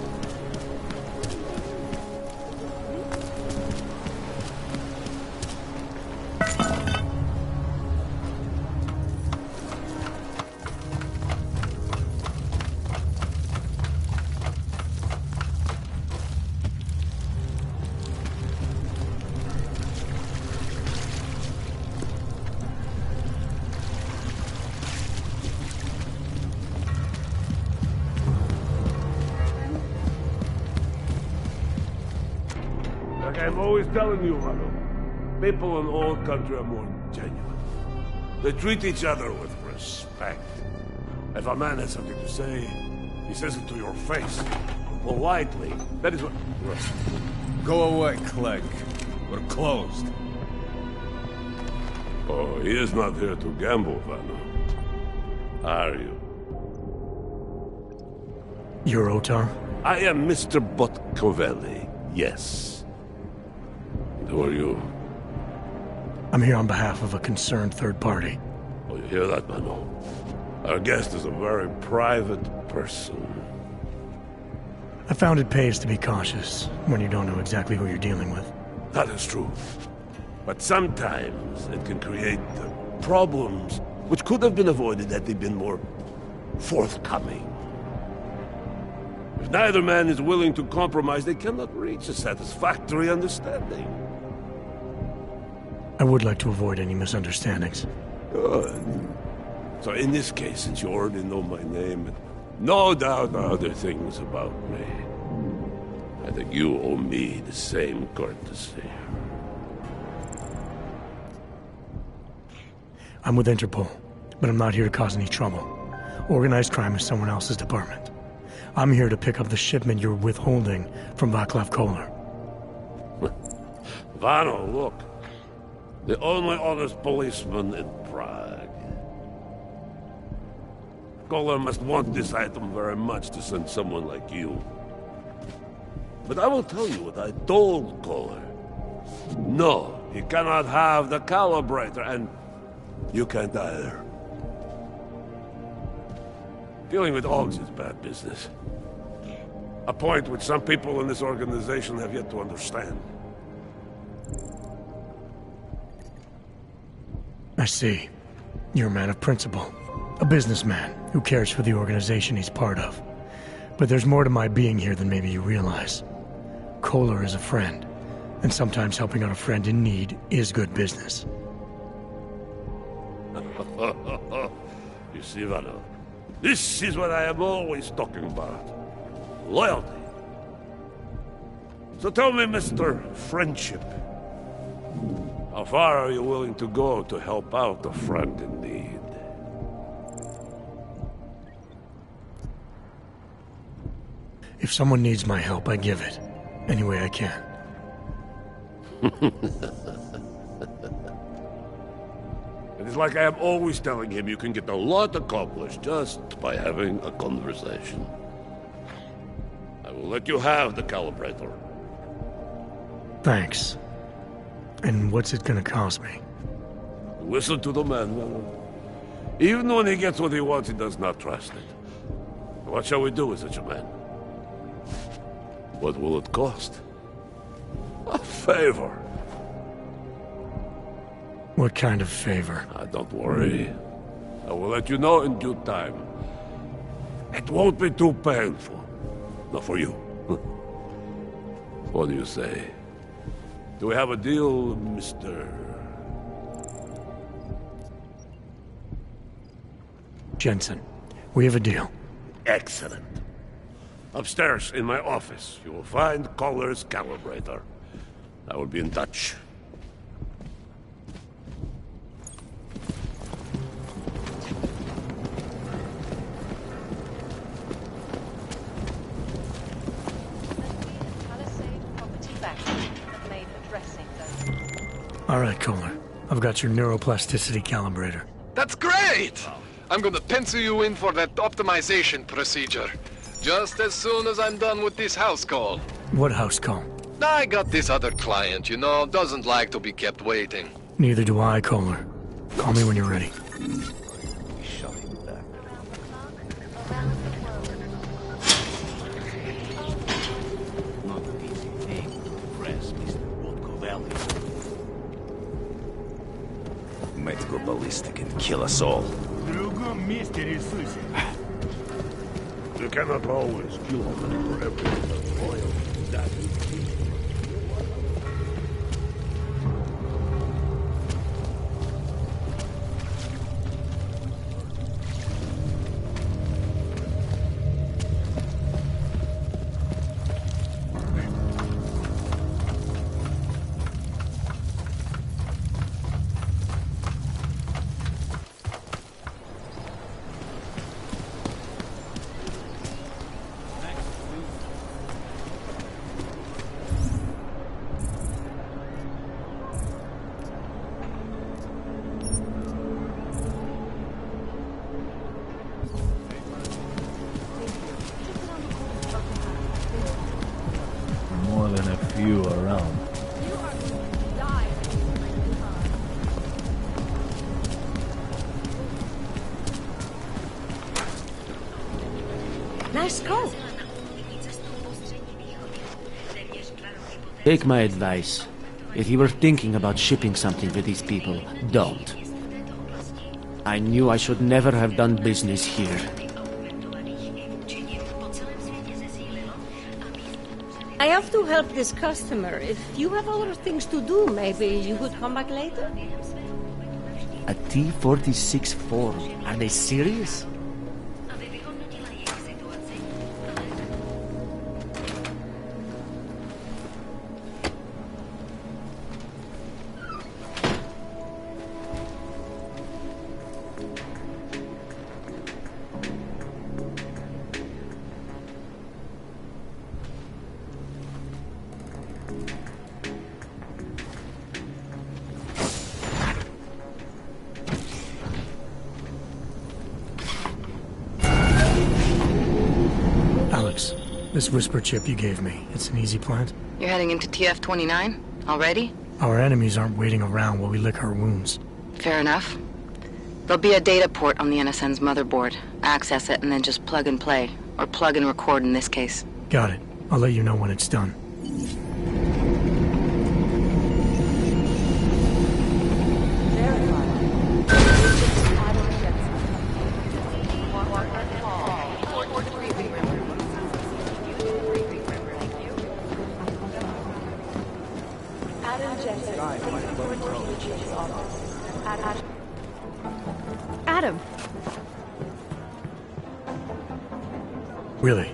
Like I'm always telling you, Rado, people in old country are more genuine. They treat each other with respect. If a man has something to say, he says it to your face. Politely. That is what... Go away, Clegg. We're closed. Oh, he is not here to gamble, Vano. Are you? You're Otar? I am Mr. Botkovelli, yes. And who are you? I'm here on behalf of a concerned third party. Oh, you hear that, Vano? Our guest is a very private person. I found it pays to be cautious when you don't know exactly who you're dealing with. That is true. But sometimes it can create problems which could have been avoided had they been more forthcoming. If neither man is willing to compromise, they cannot reach a satisfactory understanding. I would like to avoid any misunderstandings. Good. So in this case, since you already know my name, and no doubt other things about me, I think you owe me the same courtesy. I'm with Interpol, but I'm not here to cause any trouble. Organized crime is someone else's department. I'm here to pick up the shipment you're withholding from Václav Koller. Vano, look. The only honest policeman in Prague. Koller must want this item very much to send someone like you. But I will tell you what I told Koller. No, he cannot have the calibrator, and you can't either. Dealing with Augs is bad business. A point which some people in this organization have yet to understand. I see. You're a man of principle. A businessman who cares for the organization he's part of. But there's more to my being here than maybe you realize. Koller is a friend, and sometimes helping out a friend in need is good business. You see, Vano, this is what I am always talking about. Loyalty. So tell me, Mr. Friendship, how far are you willing to go to help out a friend in need? If someone needs my help, I give it. Any way I can. It is like I am always telling him, you can get a lot accomplished just by having a conversation. I will let you have the calibrator. Thanks. And what's it gonna cost me? Listen to the man, Vano. Even when he gets what he wants, he does not trust it. What shall we do with such a man? What will it cost? A favor. What kind of favor? Don't worry. I will let you know in due time. It won't be too painful. Not for you. What do you say? Do we have a deal, Mr. Jensen? We have a deal. Excellent. Upstairs in my office, you will find Koller's calibrator. I will be in touch. All right, Koller. I've got your neuroplasticity calibrator. That's great! I'm gonna pencil you in for that optimization procedure. Just as soon as I'm done with this house call. What house call? I got this other client, you know, doesn't like to be kept waiting. Neither do I, Kohler. Call me when you're ready. Might go ballistic and kill us all. You cannot always kill them for everything that's loyal. That is the key. More than a few around. Nice call. Take my advice. If you were thinking about shipping something with these people, don't. I knew I should never have done business here. I have to help this customer. If you have other things to do, maybe you could come back later? A T-46-4. Are they serious? Alex, this whisper chip you gave me, it's an easy plant? You're heading into TF-29? Already? Our enemies aren't waiting around while we lick our wounds. Fair enough. There'll be a data port on the NSN's motherboard. Access it and then just plug and play. Or plug and record in this case. Got it. I'll let you know when it's done. Adam. Really?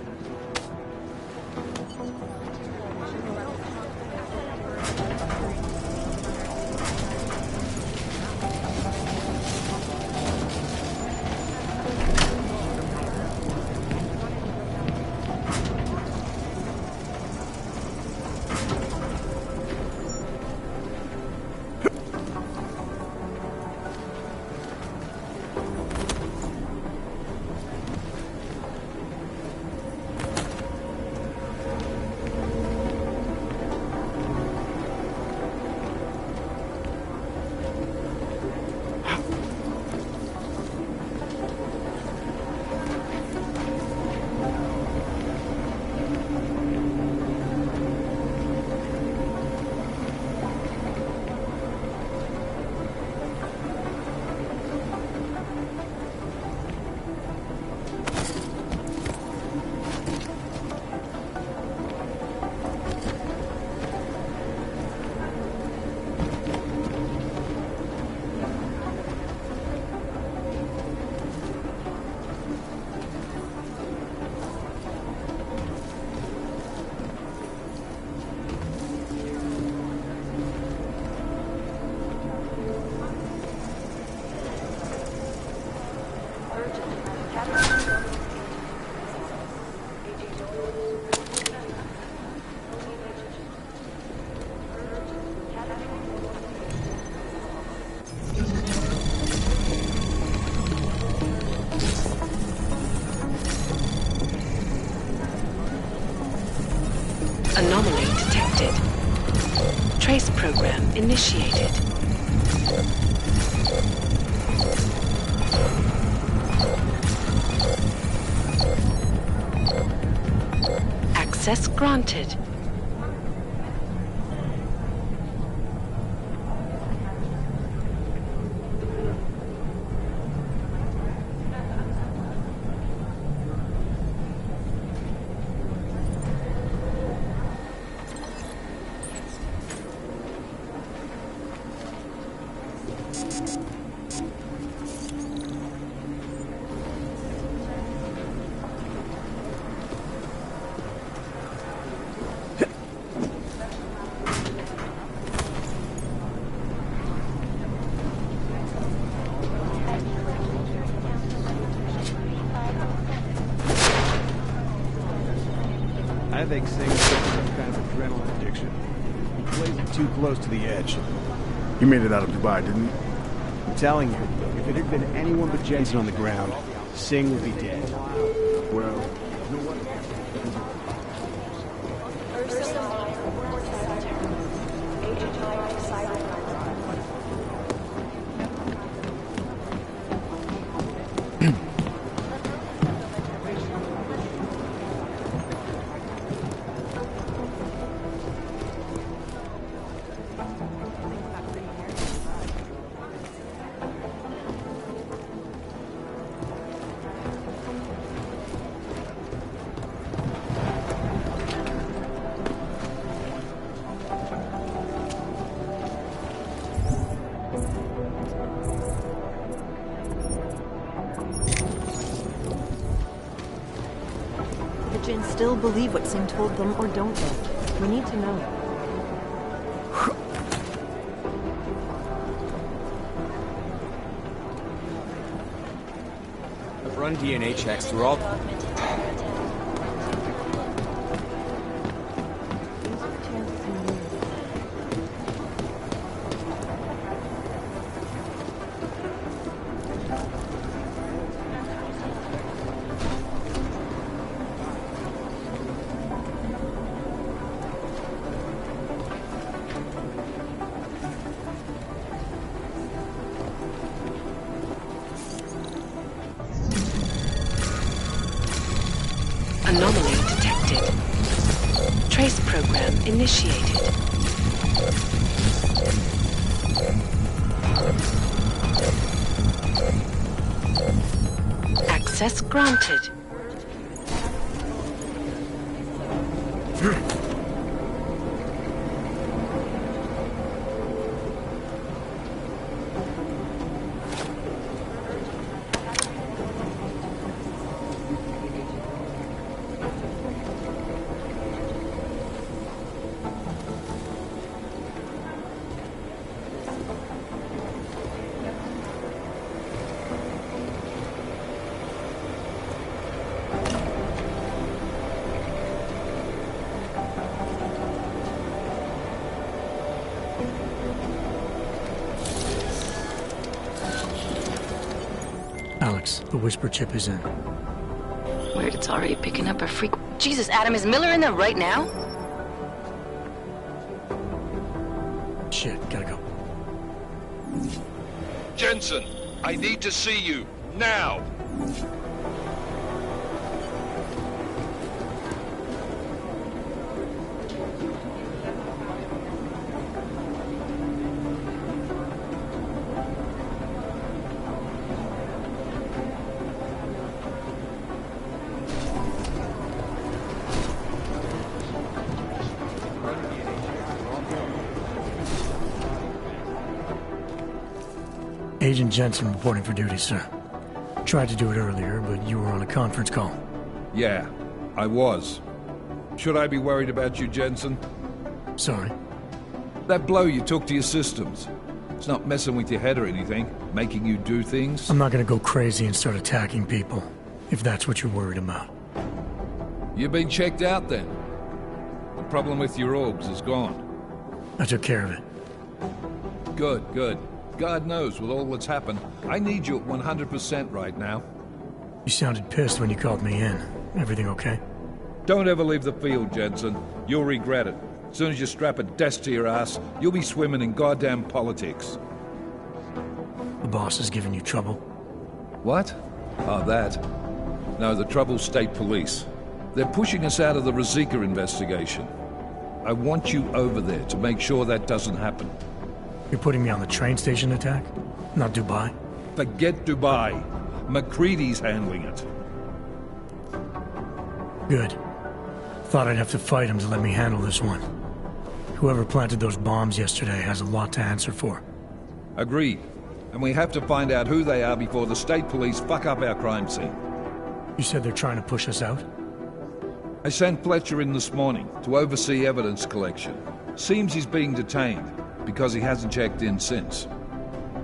program initiated. Access granted. I think Singh's got some kind of adrenaline addiction. He plays it too close to the edge. He made it out of Dubai, didn't he? I'm telling you, if it had been anyone but Jensen on the ground, Singh would be dead. Well, you know what? Still believe what Singh told them, or don't they? We need to know. I've run DNA checks through all... Anomaly detected. Trace program initiated. Access granted. Alex, the whisper chip is in. Weird, it's already picking up a freak. Jesus, Adam, is Miller in there right now? Shit, gotta go. Jensen, I need to see you, now! Agent Jensen reporting for duty, sir. Tried to do it earlier, but you were on a conference call. Yeah, I was. Should I be worried about you, Jensen? Sorry? That blow you took to your systems. It's not messing with your head or anything, making you do things? I'm not gonna go crazy and start attacking people, if that's what you're worried about. You've been checked out then? The problem with your orbs is gone. I took care of it. Good, good. God knows, with all that's happened, I need you at 100% right now. You sounded pissed when you called me in. Everything okay? Don't ever leave the field, Jensen. You'll regret it. As soon as you strap a desk to your ass, you'll be swimming in goddamn politics. The boss is giving you trouble? What? Oh, that. No, the trouble's state police. They're pushing us out of the Ruzicka investigation. I want you over there to make sure that doesn't happen. You're putting me on the train station attack? Not Dubai? Forget Dubai. McCready's handling it. Good. Thought I'd have to fight him to let me handle this one. Whoever planted those bombs yesterday has a lot to answer for. Agreed. And we have to find out who they are before the state police fuck up our crime scene. You said they're trying to push us out? I sent Fletcher in this morning to oversee evidence collection. Seems he's being detained, because he hasn't checked in since.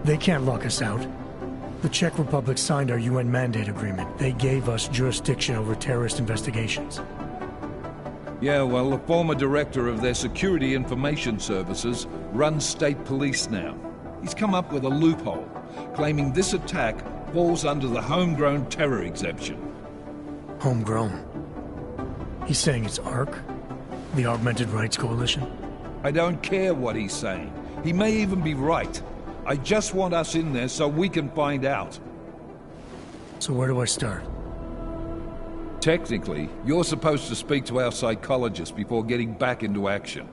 They can't lock us out. The Czech Republic signed our UN mandate agreement. They gave us jurisdiction over terrorist investigations. Yeah, well, the former director of their security information services runs state police now. He's come up with a loophole, claiming this attack falls under the homegrown terror exemption. Homegrown? He's saying it's ARC? The Augmented Rights Coalition? I don't care what he's saying. He may even be right. I just want us in there so we can find out. So where do I start? Technically, you're supposed to speak to our psychologist before getting back into action.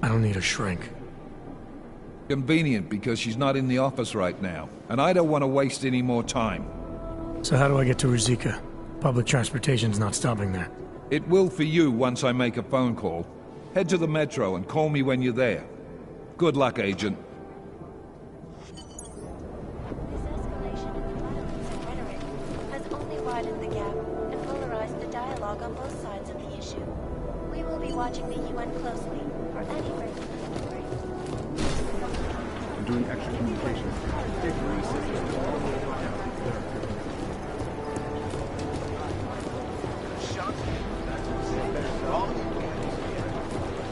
I don't need a shrink. Convenient, because she's not in the office right now, and I don't want to waste any more time. So how do I get to Ruzicka? Public transportation's not stopping there. It will for you once I make a phone call. Head to the metro and call me when you're there. Good luck, Agent. Watching the UN closely for any further story. I'm doing extra communication.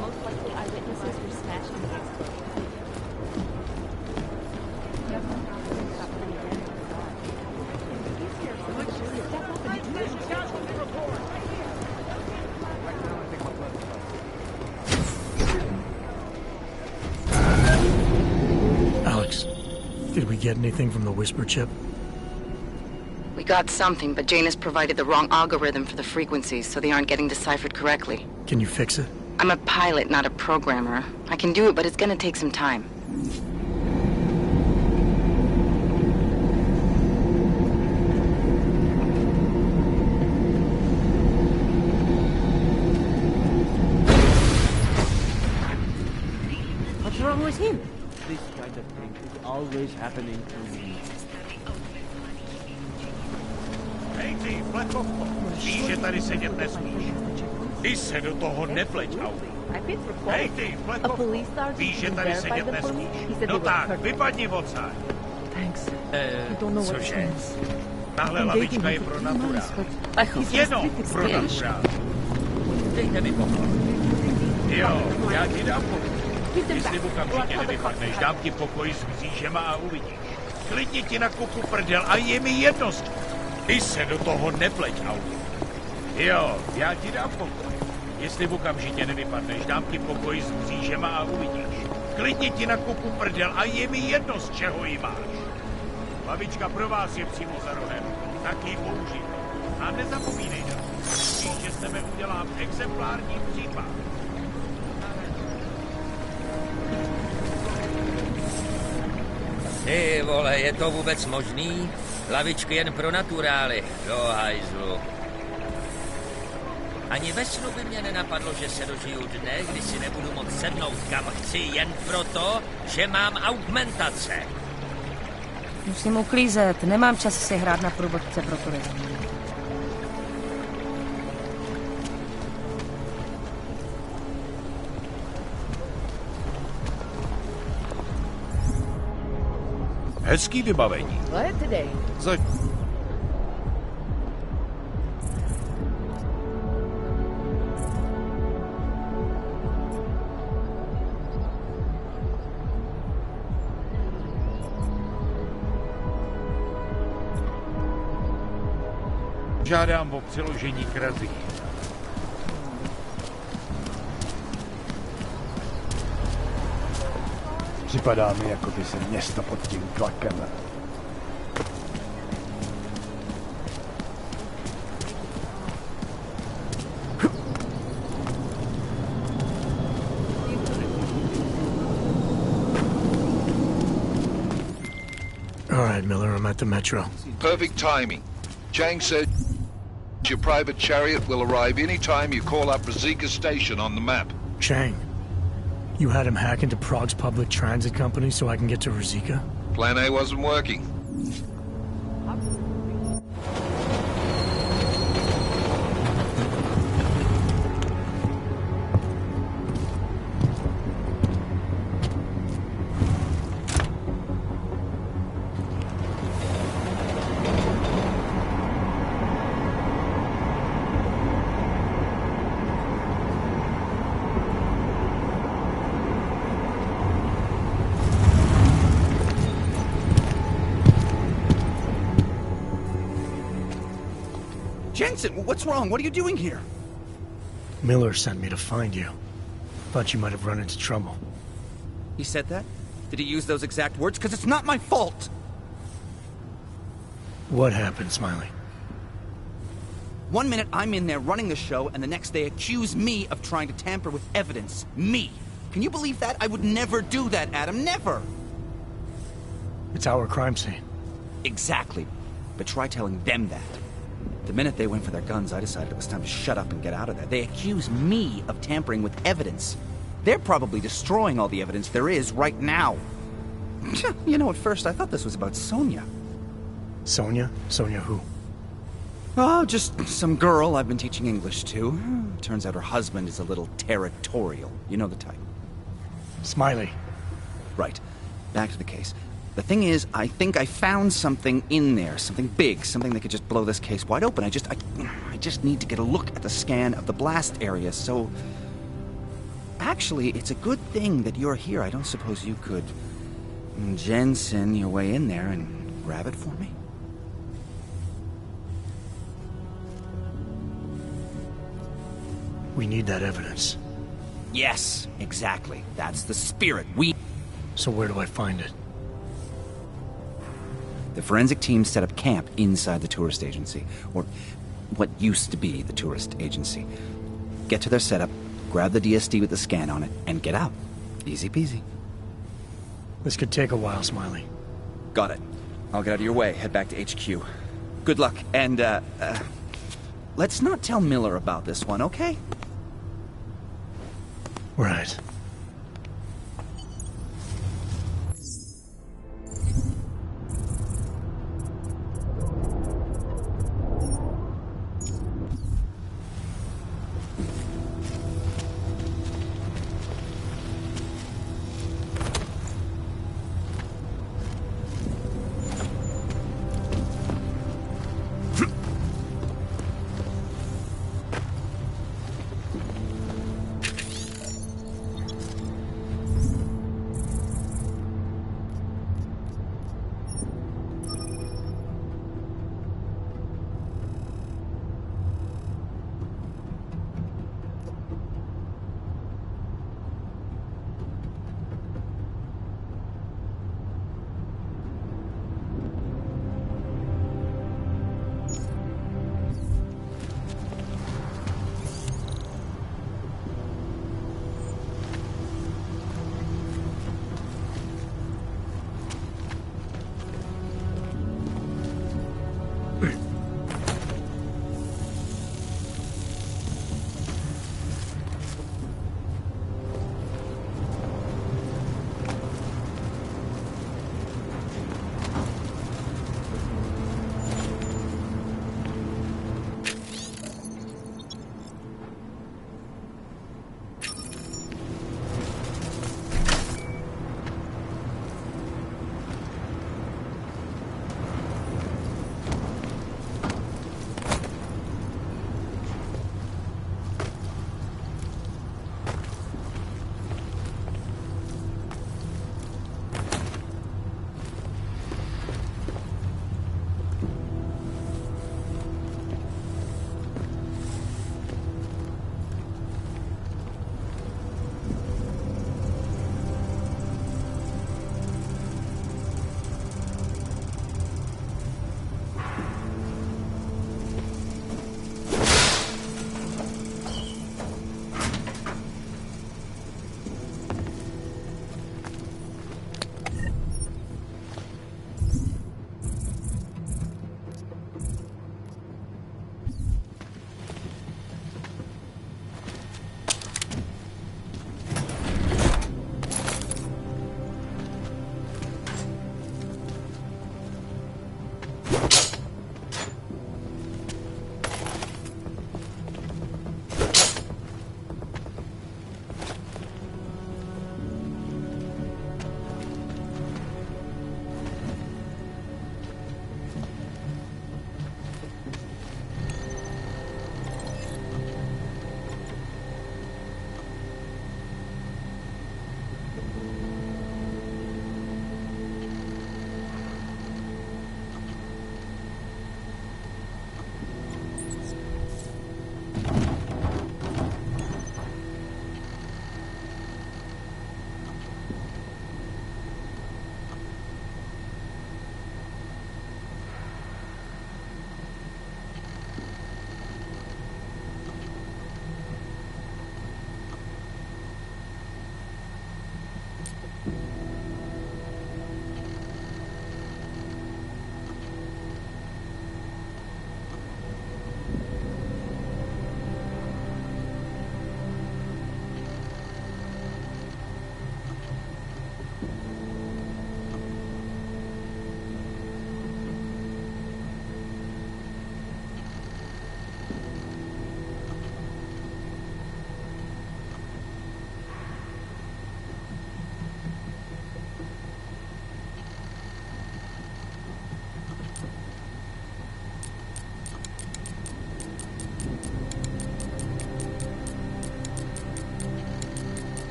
Most likely eyewitnesses were smashed in the explosion. Did we get anything from the Whisper chip? We got something, but Jane has provided the wrong algorithm for the frequencies, so they aren't getting deciphered correctly. Can you fix it? I'm a pilot, not a programmer. I can do it, but it's gonna take some time. What's wrong with him? This kind of thing is always happening to me. Hej ty, Flechovko, víš, že tady sedět nesmíš. Ty se do toho nepleť, au. Hej ty, Flechovko, víš, že tady sedět nesmíš. No tak, vypadni odsaď. Cože? Tahle lavička je pro naturál. Jenom pro naturál. Dejte mi pokoj. Jo, já ti dám pokoj. Jestli v okamžitě nevypadneš, dám ti pokoj s mřížema a uvidíš. Klidně ti nakupu prdel a je mi jedno. Ty se do toho nepleť, auto. Jo, já ti dám pokoj. Jestli v okamžitě nevypadneš, dám ti pokoj s mřížema a uvidíš. Klidně ti nakupu prdel a je mi jedno, z čeho ji máš. Lavička pro vás je přímo za rohem. Tak ji použijte. A nezapomínej na to. Víš, že z tebe udělám exemplární případ. Ty vole, je to vůbec možný? Lavičky jen pro naturály, do hajzlu. Ani ve snu by mě nenapadlo, že se dožiju dne, kdy si nebudu moc sednout kam chci, jen proto, že mám augmentace. Musím uklízet, nemám čas si hrát na průvodce pro turisty. Hezký vybavení. Žádám o přiložení k razí. Připadá mi, jako by se město pod tím tlakem. All right, Miller, I'm at the metro. Perfect timing. Chang said your private chariot will arrive any time you call up Rizika Station on the map. Chang, you had him hack into Prague's public transit company so I can get to Rizika? Plan A wasn't working. Jensen, what's wrong? What are you doing here? Miller sent me to find you. Thought you might have run into trouble. He said that? Did he use those exact words? Because it's not my fault! What happened, Smiley? 1 minute I'm in there running the show, and the next they accuse me of trying to tamper with evidence. Me! Can you believe that? I would never do that, Adam. Never! It's our crime scene. Exactly. But try telling them that. The minute they went for their guns, I decided it was time to shut up and get out of there. They accuse me of tampering with evidence. They're probably destroying all the evidence there is right now. You know, at first I thought this was about Sonia. Sonia? Sonia who? Oh, just some girl I've been teaching English to. Turns out her husband is a little territorial. You know the type. Smiley. Right. Back to the case. The thing is, I think I found something in there. Something big. Something that could just blow this case wide open. I just need to get a look at the scan of the blast area, so... Actually, it's a good thing that you're here. I don't suppose you could... Jensen your way in there and grab it for me? We need that evidence. Yes, exactly. That's the spirit. So where do I find it? The forensic team set up camp inside the tourist agency, or what used to be the tourist agency. Get to their setup, grab the DSD with the scan on it, and get out. Easy peasy. This could take a while, Smiley. Got it. I'll get out of your way, head back to HQ. Good luck, and, let's not tell Miller about this one, okay? Right.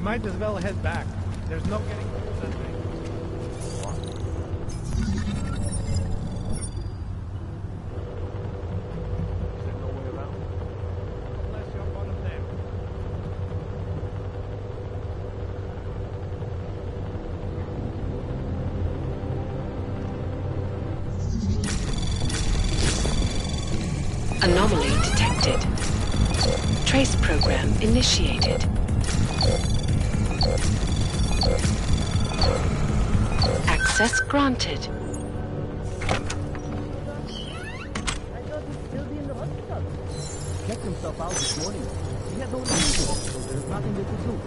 might as well head back. There's no getting through that thing. Anomaly detected. Trace program initiated. Access granted. Checked himself out this morning. He had no reason, so there's nothing they could do.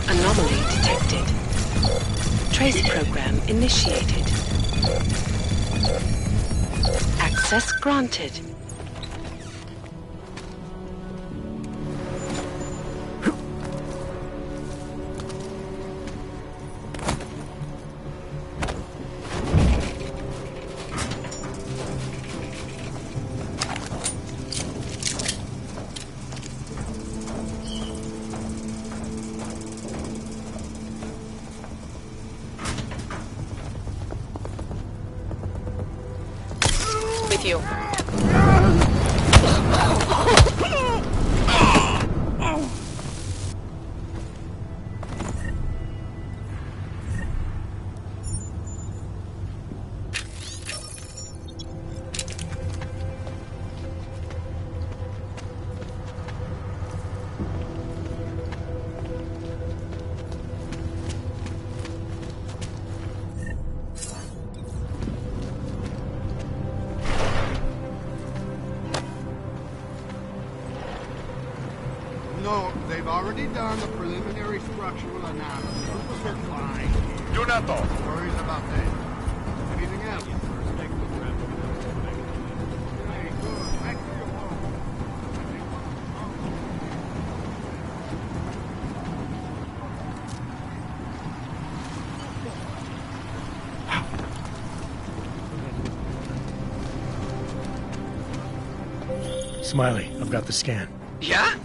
Anomaly detected. Trace program initiated. Access granted. With you. No, they've already done the preliminary structural analysis. We're fine. Do not talk. Worries about that. Anything else? Smiley, I've got the scan. Yeah?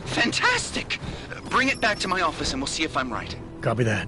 Fantastic! Bring it back to my office and we'll see if I'm right. Copy that.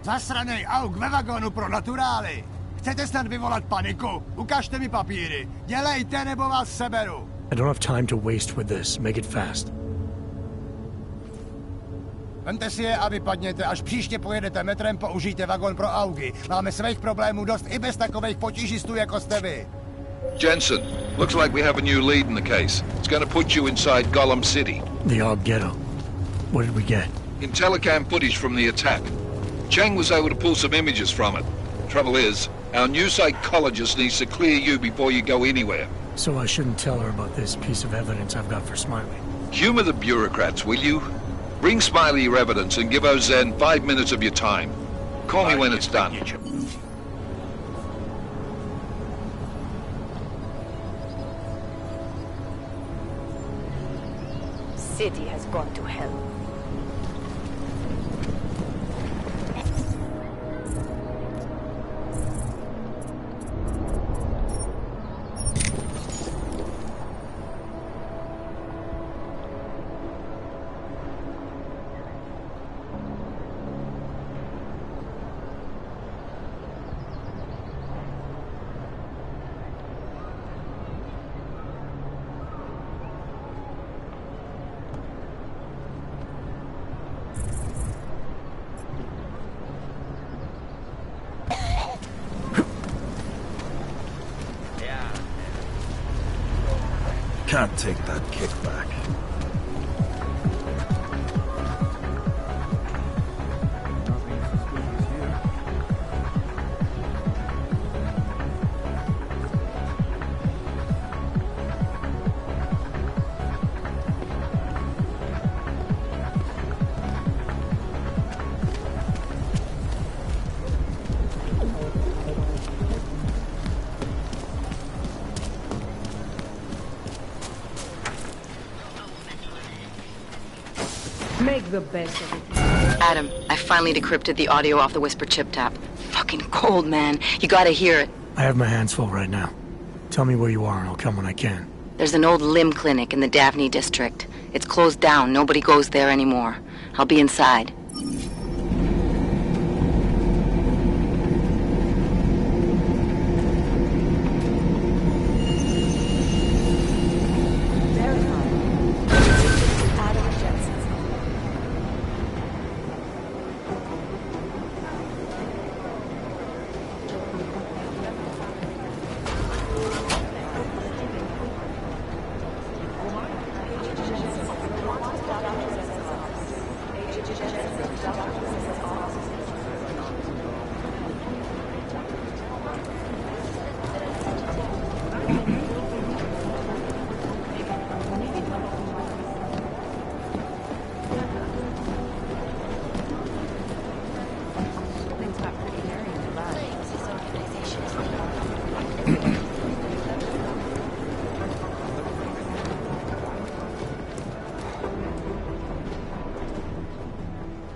Zasranej auk ve vagónu pro naturály! Chcete snad vyvolat paniku? Ukažte mi papíry. Dělejte, nebo vás seberu. I don't have time to waste with this. Make it fast. Vemte si je a vypadněte. Až příště pojedete metrem, použijte vagón pro augy. Máme svých problémů dost i bez takových potížistů, jako jste vy. Jensen, looks like we have a new lead in the case. It's going to put you inside Gollum City. The Aug Ghetto. What did we get? Intellicam footage from the attack. Chang was able to pull some images from it. Trouble is, our new psychologist needs to clear you before you go anywhere. So I shouldn't tell her about this piece of evidence I've got for Smiley. Humor the bureaucrats, will you? Bring Smiley your evidence and give Ozen 5 minutes of your time. Call me when it's done. City has gone to hell. Can't take that kickback. Make the best of it. Adam, I finally decrypted the audio off the Whisper chip tap. Fucking cold, man. You gotta hear it. I have my hands full right now. Tell me where you are and I'll come when I can. There's an old limb clinic in the Daphne district. It's closed down. Nobody goes there anymore. I'll be inside.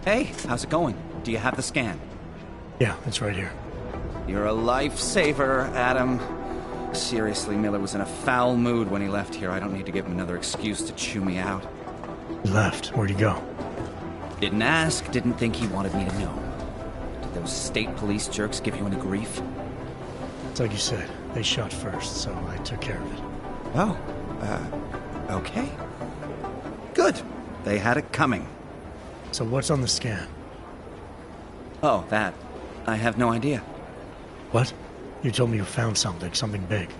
Hey, how's it going? Do you have the scan? Yeah, it's right here. You're a lifesaver, Adam. Seriously, Miller was in a foul mood when he left here. I don't need to give him another excuse to chew me out. He left. Where'd he go? Didn't ask, didn't think he wanted me to know. Did those state police jerks give you any grief? It's like you said. They shot first, so I took care of it. Oh, okay. Good. They had it coming. So what's on the scan? Oh, that. I have no idea. What? You told me you found something big.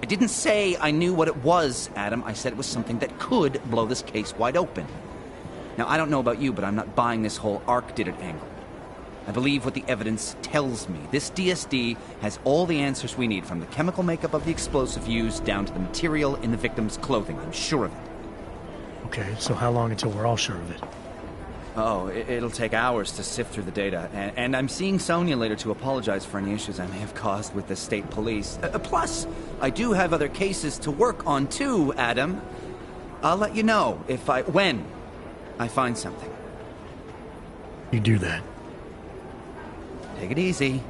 I didn't say I knew what it was, Adam. I said it was something that could blow this case wide open. Now, I don't know about you, but I'm not buying this whole Ark did it angle. I believe what the evidence tells me. This DSD has all the answers we need, from the chemical makeup of the explosive used down to the material in the victim's clothing. I'm sure of it. Okay, so how long until we're all sure of it? Oh, it'll take hours to sift through the data. And I'm seeing Sonia later to apologize for any issues I may have caused with the state police. Plus, I do have other cases to work on too, Adam. I'll let you know when I find something. You do that. Take it easy.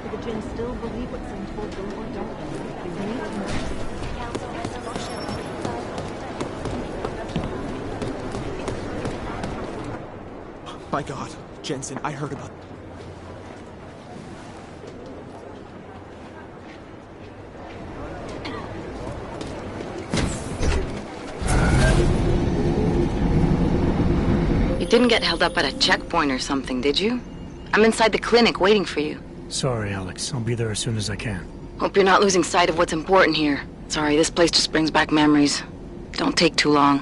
The Jinn still believe what's being told them or don't. They need to know. Council resolution. My God, Jensen, I heard about... You didn't get held up at a checkpoint or something, did you? I'm inside the clinic waiting for you. Sorry, Alex. I'll be there as soon as I can. Hope you're not losing sight of what's important here. Sorry, this place just brings back memories. Don't take too long.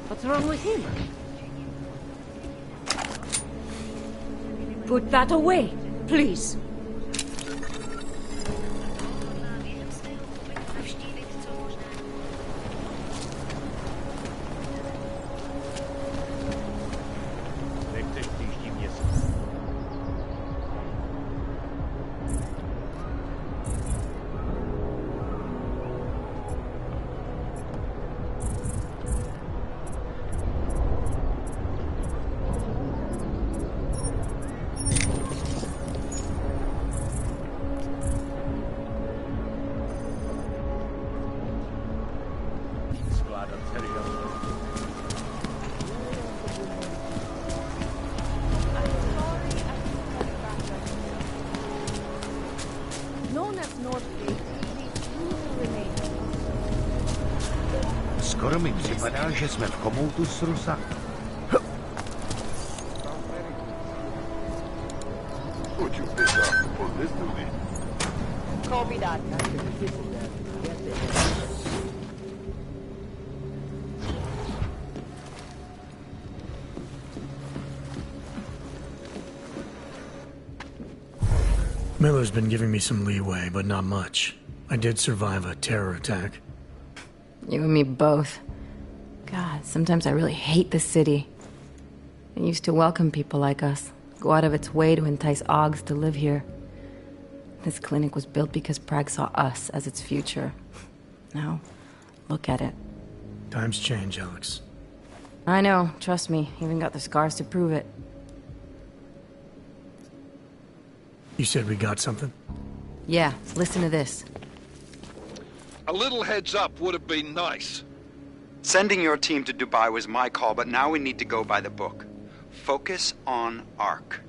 What's wrong with him? Put that away, please. Skoro mi připadá, že jsme v komoutu s Rusakem. Copy that. Miller's been giving me some leeway, but not much. I did survive a terror attack. You and me both. God, sometimes I really hate this city. It used to welcome people like us, go out of its way to entice Augs to live here. This clinic was built because Prague saw us as its future. Now, look at it. Times change, Alex. I know, trust me. Even got the scars to prove it. You said we got something? Yeah, listen to this. A little heads up would have been nice. Sending your team to Dubai was my call, but now we need to go by the book. Focus on Ark.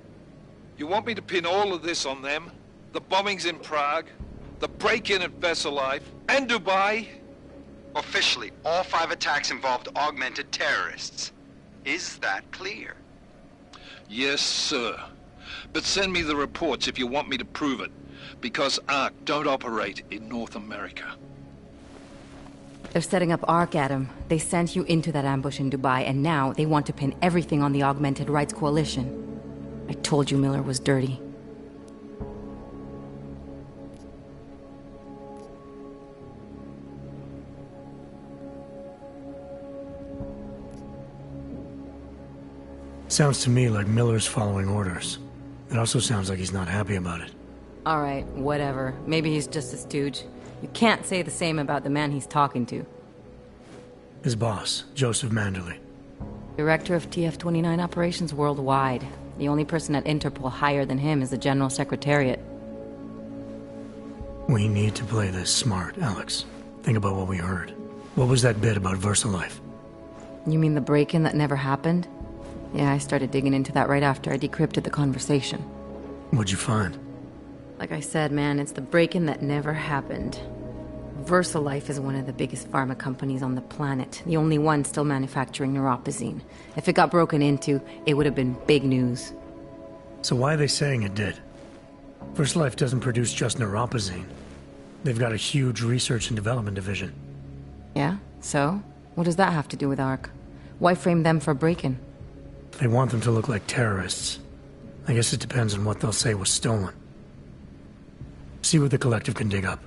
You want me to pin all of this on them? The bombings in Prague, the break-in at Versalife, and Dubai? Officially, all 5 attacks involved augmented terrorists. Is that clear? Yes, sir. But send me the reports if you want me to prove it, because Ark don't operate in North America. They're setting up Ark, Adam. They sent you into that ambush in Dubai, and now they want to pin everything on the Augmented Rights Coalition. I told you Miller was dirty. Sounds to me like Miller's following orders. It also sounds like he's not happy about it. All right, whatever. Maybe he's just a stooge. You can't say the same about the man he's talking to. His boss, Joseph Manderley. Director of TF-29 operations worldwide. The only person at Interpol higher than him is the General Secretariat. We need to play this smart, Alex. Think about what we heard. What was that bit about Versalife? You mean the break-in that never happened? Yeah, I started digging into that right after I decrypted the conversation. What'd you find? Like I said, man, it's the break-in that never happened. Versalife is one of the biggest pharma companies on the planet, the only one still manufacturing neuropozyne. If it got broken into, it would have been big news. So why are they saying it did? Versalife doesn't produce just neuropozyne. They've got a huge research and development division. Yeah? So? What does that have to do with Ark? Why frame them for break-in? They want them to look like terrorists. I guess it depends on what they'll say was stolen. See what the Collective can dig up.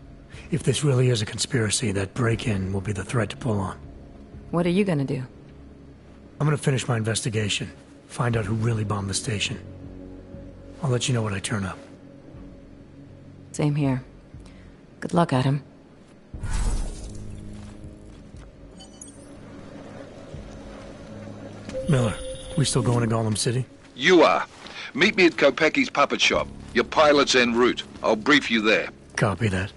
If this really is a conspiracy, that break-in will be the thread to pull on. What are you gonna do? I'm gonna finish my investigation. Find out who really bombed the station. I'll let you know when I turn up. Same here. Good luck, Adam. Miller, we still going to Gollum City? You are. Meet me at Kopecki's puppet shop. Your pilot's en route. I'll brief you there. Copy that.